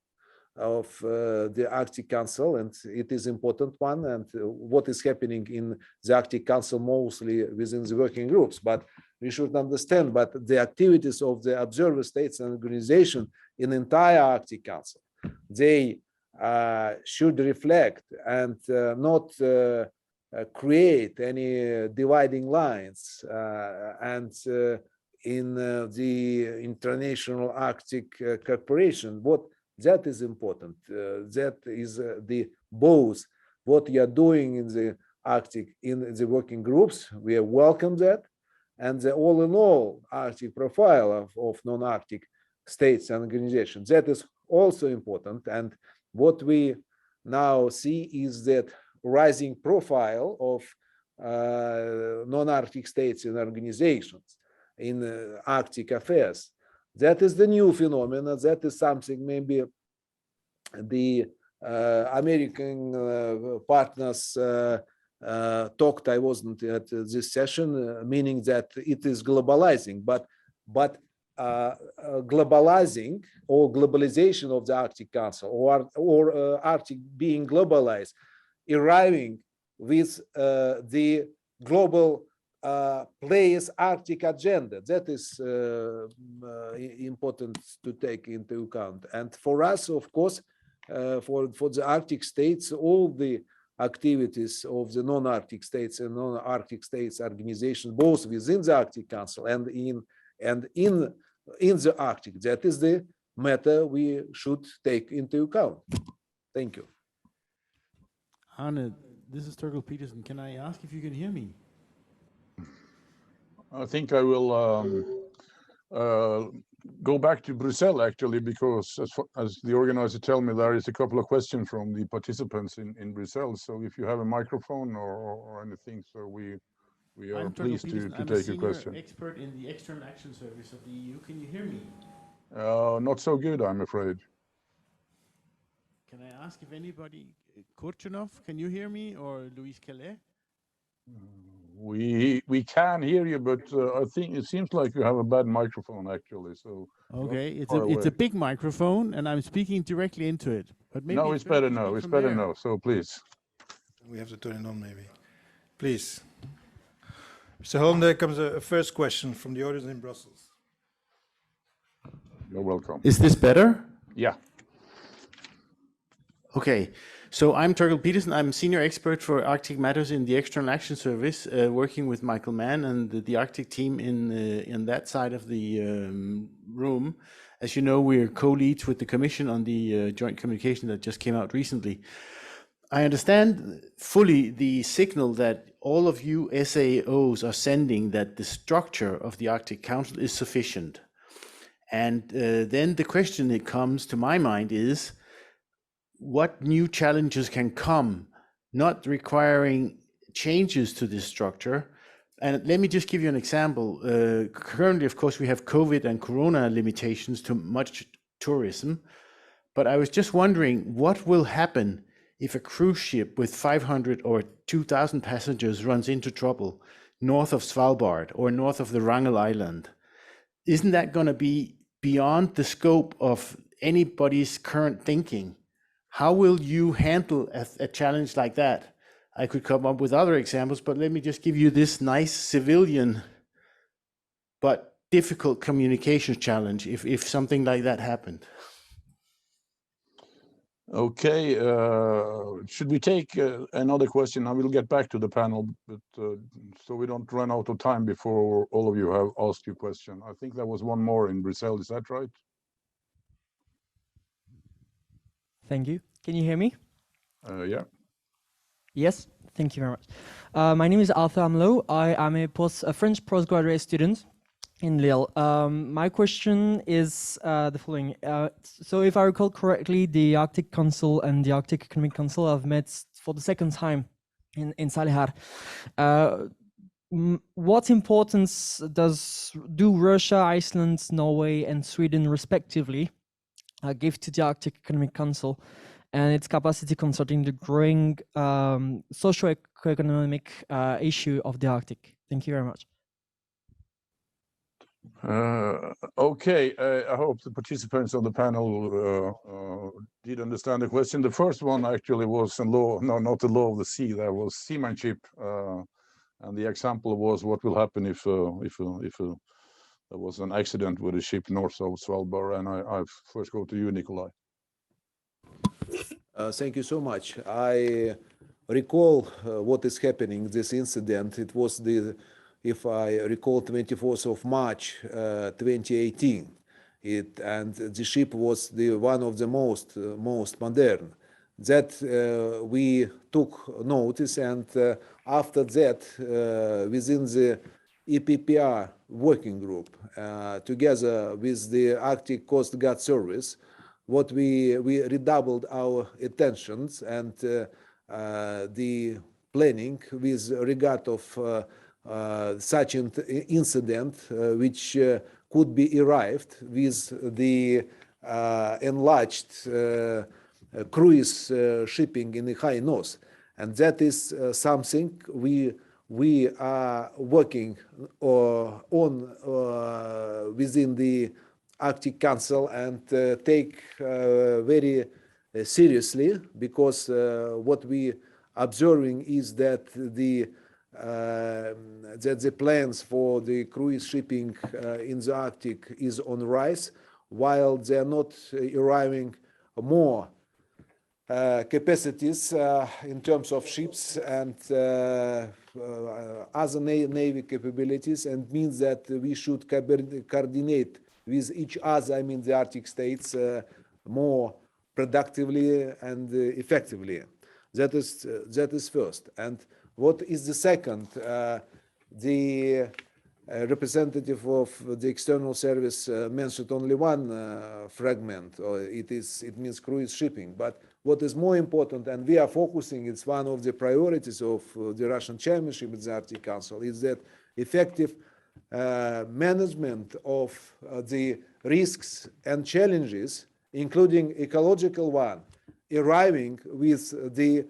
of the Arctic Council, and it is important one, and what is happening in the Arctic Council mostly within the working groups. But we should understand, but the activities of the observer states and organization in the entire Arctic Council, they should reflect and not create any dividing lines and in the International Arctic Corporation. What that is important. That is the both what you are doing in the Arctic in the working groups. We welcome that, and the all in all Arctic profile of non-Arctic states and organizations. That is also important. And what we now see is that rising profile of non-Arctic states and organizations in Arctic affairs. That is the new phenomenon. That is something maybe the American partners talked. I wasn't at this session, meaning that it is globalizing, but globalizing or globalization of the Arctic Council or Arctic being globalized, arriving with the global players Arctic agenda. That is important to take into account. And for us, of course, for the Arctic states, all the activities of the non-Arctic states and non-Arctic states organizations, both within the Arctic Council and in the Arctic, that is the matter we should take into account. Thank you. Arne, this is Turgle Peterson. Can I ask if you can hear me? I think I will go back to Brussels actually, because as the organizer tell me, there is a couple of questions from the participants in Brussels. So if you have a microphone or anything, so we are I'm pleased to take your question. I'm a senior expert in the External Action Service of the EU. Can you hear me? Not so good, I'm afraid. Can I ask if anybody, Korchunov, can you hear me, or Louise Calais? We can hear you, but I think it seems like you have a bad microphone actually. So Okay, you're it's a big microphone, and I'm speaking directly into it. But maybe no, it's better now. It's better now. So please. We have to turn it on, maybe. Please. Mr. Holm, there comes a first question from the audience in Brussels. You're welcome. Is this better? Yeah. Okay, so I'm Torkel Petersen. I'm senior expert for Arctic matters in the External Action Service, working with Michael Mann and the Arctic team in that side of the room. As you know, we're co-leads with the Commission on the joint communication that just came out recently. I understand fully the signal that all of you SAOs are sending that the structure of the Arctic Council is sufficient. And then the question that comes to my mind is, what new challenges can come, not requiring changes to this structure? And let me just give you an example. Currently, of course, we have COVID and Corona limitations to much tourism. But I was just wondering, what will happen if a cruise ship with 500 or 2,000 passengers runs into trouble north of Svalbard or north of the Wrangel Island? Isn't that going to be beyond the scope of anybody's current thinking? How will you handle a challenge like that? I could come up with other examples, but let me just give you this nice civilian but difficult communication challenge if something like that happened. Okay. Should we take another question? I will get back to the panel, but so we don't run out of time before all of you have asked your question. I think there was one more in Brussels. Is that right? Thank you. Can you hear me? Yeah. Yes, thank you very much. My name is Arthur Amlo. I am a French postgraduate student in Lille. My question is the following. So if I recall correctly, the Arctic Council and the Arctic Economic Council have met for the second time in Salihar. What importance do Russia, Iceland, Norway, and Sweden respectively give to the Arctic Economic Council and its capacity concerning the growing socio-economic issue of the Arctic? Thank you very much. Okay, I hope the participants on the panel did understand the question. The first one actually was in law, no, not the law of the sea. There was seamanship, and the example was what will happen if there was an accident with a ship north of Svalbard. And I first go to you, Nikolay. Thank you so much. I recall what is happening, this incident. It was if I recall, 24th of March, 2018. And the ship was one of the most modern. That we took notice, and after that, within the EPPR working group, together with the Arctic Coast Guard Service, what we redoubled our attentions and the planning with regard of such an incident, which could be arrived with the enlarged cruise shipping in the high north. And that is something we are working on within the Arctic Council and take very seriously, because what we observing is that the plans for the cruise shipping in the Arctic is on rise, while they are not arriving more capacities in terms of ships and other navy capabilities, and means that we should coordinate with each other, I mean the Arctic states, more productively and effectively. That is first. And what is the second? The representative of the external service mentioned only one fragment, or it means cruise shipping. But what is more important, and we are focusing, it's one of the priorities of the Russian chairmanship at the Arctic Council, is that effective management of the risks and challenges, including ecological one, arriving with the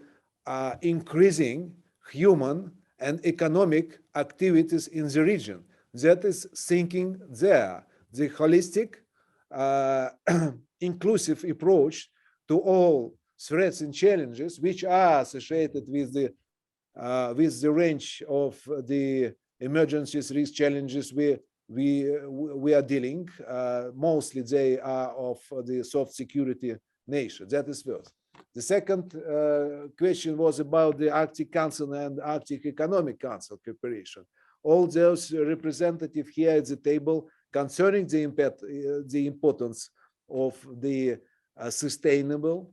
increasing human and economic activities in the region. That is thinking there, the holistic, inclusive approach to all threats and challenges which are associated with the range of the emergencies, risk challenges we are dealing. Mostly they are of the soft security nature. That is first. The second question was about the Arctic Council and Arctic Economic Council cooperation. All those representatives here at the table concerning the importance of the sustainable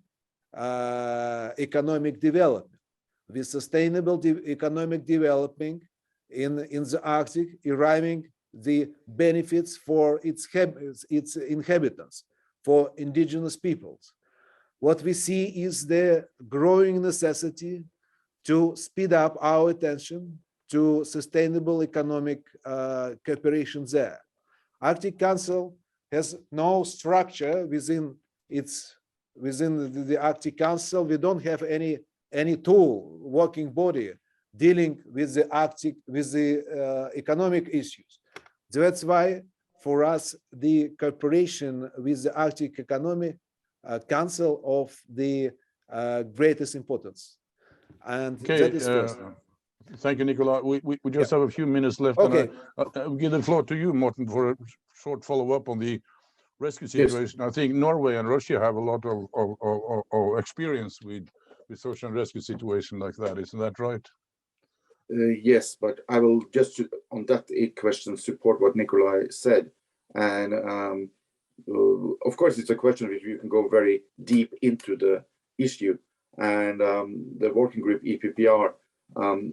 economic development. With sustainable economic development in the Arctic, deriving the benefits for its inhabitants, for indigenous peoples. What we see is the growing necessity to speed up our attention to sustainable economic cooperation there. Arctic Council has no structure within the Arctic Council. We don't have any tool, working body dealing with the Arctic, with the economic issues. That's why for us the cooperation with the Arctic Economic Council of the greatest importance. And Okay, that is first. thank you, Nikolay. We just have a few minutes left. Okay. And I'll give the floor to you, Morten, for a short follow-up on the rescue situation. Yes. I think Norway and Russia have a lot of experience with search and rescue situation like that. Isn't that right? Yes, but I will just on that question support what Nikolay said. And of course, it's a question which you can go very deep into the issue. And the working group EPPR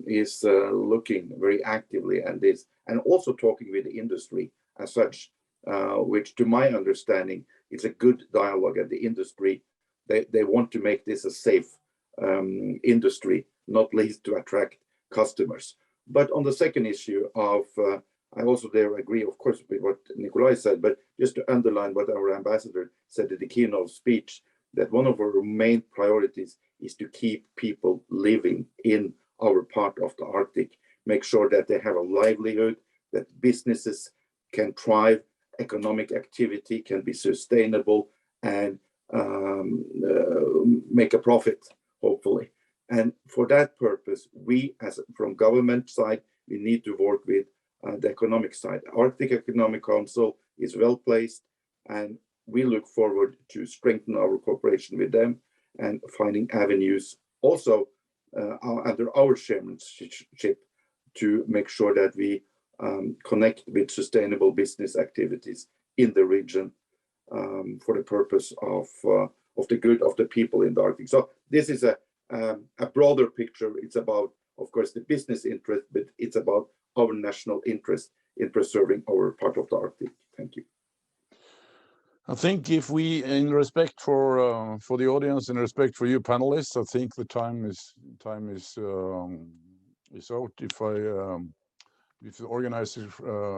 is looking very actively at this and also talking with the industry as such, which to my understanding is a good dialogue at the industry. They want to make this a safe industry, not least to attract customers. But on the second issue of, I also there agree, of course, with what Nikolay said, but just to underline what our ambassador said at the keynote speech, that one of our main priorities is to keep people living in our part of the Arctic, make sure that they have a livelihood, that businesses can thrive, economic activity can be sustainable and make a profit, hopefully. And for that purpose, we, as from government side, we need to work with the economic side. Arctic Economic Council is well placed, and we look forward to strengthen our cooperation with them and finding avenues also under our chairmanship to make sure that we connect with sustainable business activities in the region for the purpose of the good of the people in the Arctic. So this is a broader picture. It's about, of course, the business interest, but it's about our national interest in preserving our part of the Arctic. Thank you. I think if we, in respect for the audience, in respect for you panelists, I think the time is out. If the organizers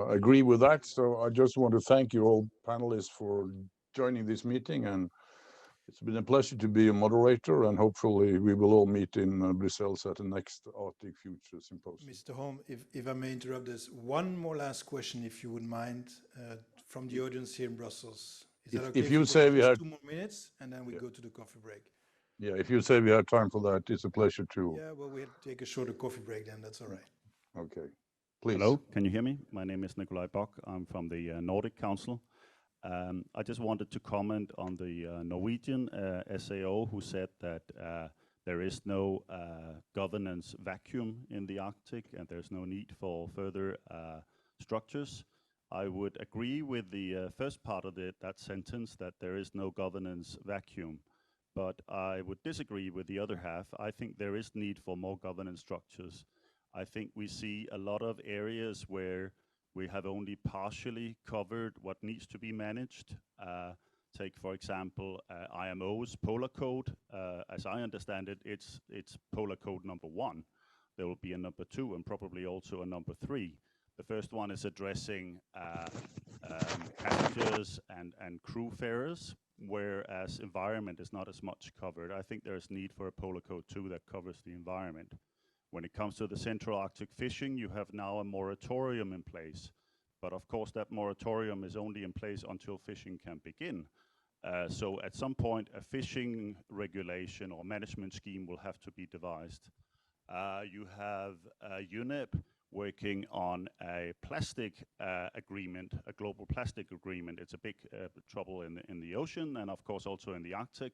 agree with that, so I just want to thank you all panelists for joining this meeting, and it's been a pleasure to be a moderator, and hopefully we will all meet in Brussels at the next Arctic Future Symposium. Mr. Holm, if I may interrupt this, one more last question, if you would mind, from the audience here in Brussels. Is that okay? If you say we have 2 more minutes, and then we go to the coffee break. Yeah, if you say we have time for that, it's a pleasure too. Yeah, well, we'll take a shorter coffee break then, that's all right. Okay, please. Hello, can you hear me? My name is Nikolay. I'm from the Nordic Council. I just wanted to comment on the Norwegian SAO, who said that there is no governance vacuum in the Arctic and there's no need for further structures. I would agree with the first part of that sentence, that there is no governance vacuum, but I would disagree with the other half. I think there is need for more governance structures. I think we see a lot of areas where we have only partially covered what needs to be managed. Take, for example, IMO's Polar Code. As I understand it, it's Polar Code number 1. There will be a number 2 and probably also a number 3. The first one is addressing passengers and crew farers, whereas environment is not as much covered. I think there is need for a Polar Code 2 that covers the environment. When it comes to the Central Arctic fishing, you have now a moratorium in place. But of course, that moratorium is only in place until fishing can begin. So at some point, a fishing regulation or management scheme will have to be devised. You have UNEP working on a plastic agreement, a global plastic agreement. It's a big trouble in the ocean and of course also in the Arctic.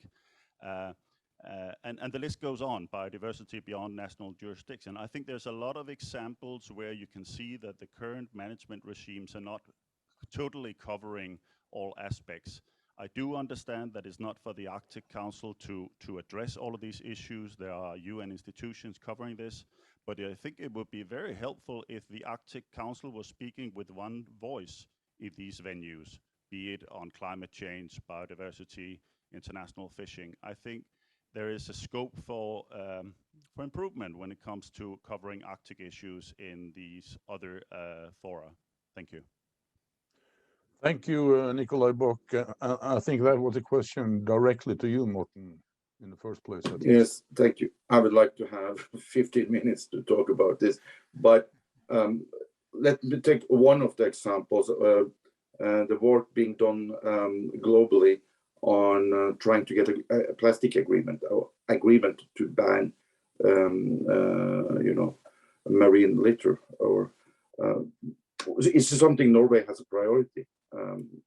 And the list goes on, biodiversity beyond national jurisdiction. I think there's a lot of examples where you can see that the current management regimes are not totally covering all aspects. I do understand that it's not for the Arctic Council to address all of these issues. There are UN institutions covering this, but I think it would be very helpful if the Arctic Council was speaking with one voice in these venues, be it on climate change, biodiversity, international fishing. I think there is a scope for improvement when it comes to covering Arctic issues in these other fora. Thank you. Thank you, Nikolay Bock. I think that was a question directly to you, Morten, in the first place. Yes, thank you. I would like to have 15 minutes to talk about this, but let me take one of the examples, the work being done globally on trying to get a plastic agreement to ban, marine litter, or it's something Norway has a priority.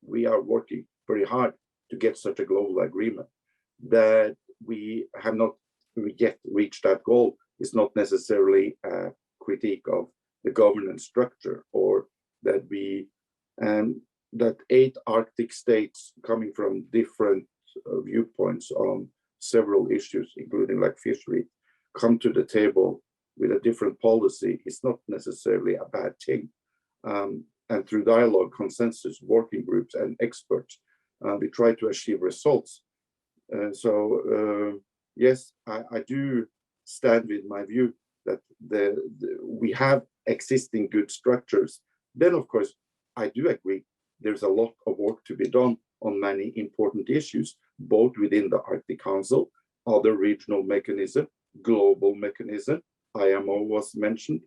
We are working very hard to get such a global agreement. That we have not yet reached that goal is not necessarily a critique of the governance structure, or that that 8 Arctic states coming from different viewpoints on several issues, including like fishery, come to the table with a different policy is not necessarily a bad thing. And through dialogue, consensus, working groups, and experts, we try to achieve results. Yes, I do stand with my view that we have existing good structures. Then, of course, I do agree there's a lot of work to be done on many important issues, both within the Arctic Council, other regional mechanism, global mechanism. IMO was mentioned.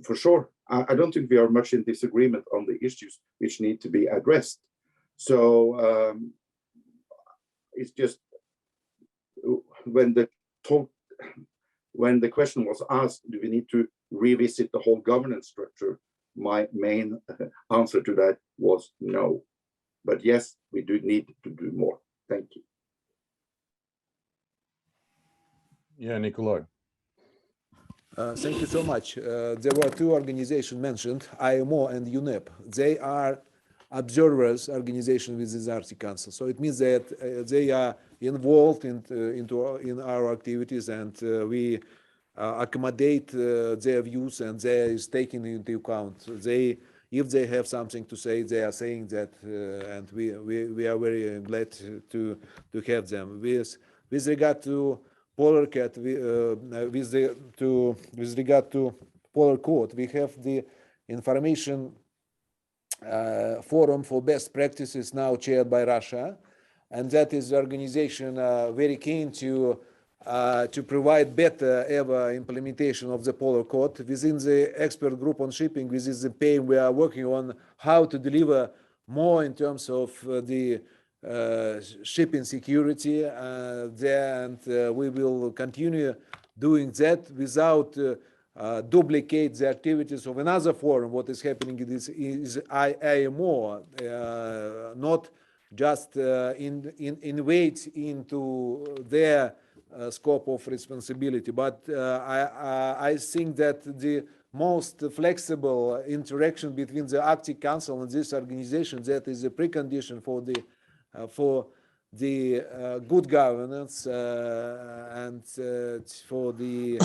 For sure, I don't think we are much in disagreement on the issues which need to be addressed. So it's just when the question was asked, do we need to revisit the whole governance structure? My main answer to that was no. But yes, we do need to do more. Thank you. Yeah, Nikolay. Thank you so much. There were 2 organizations mentioned, IMO and UNEP. They are observers organization with the Arctic Council. So it means that they are involved in our activities, and we accommodate their views, and they is taken into account. If they have something to say, they are saying that, and we are very glad to have them. With regard to Polar Cat, with regard to Polar Code, we have the information forum for best practices now chaired by Russia, and that is the organization very keen to provide better ever implementation of the Polar Code. Within the expert group on shipping, within the PAIM, we are working on how to deliver more in terms of the shipping security there, and we will continue doing that without duplicate the activities of another forum. What is happening is IMO, not just invade into their scope of responsibility, but I think that the most flexible interaction between the Arctic Council and this organization, that is a precondition for the good governance and for the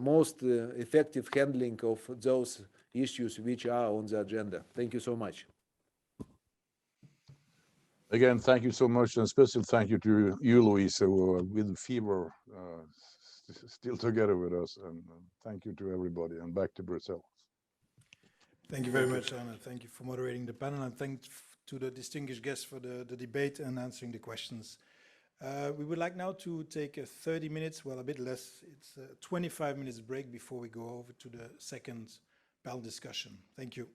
most effective handling of those issues which are on the agenda. Thank you so much. Again, thank you so much, and special thank you to you, Louise, who with fever still together with us, and thank you to everybody, and back to Brussels. Thank you very much, Arne. Thank you for moderating the panel, and thanks to the distinguished guests for the debate and answering the questions. We would like now to take a 30 minutes, well, a bit less, it's a 25 minutes break before we go over to the second panel discussion. Thank you.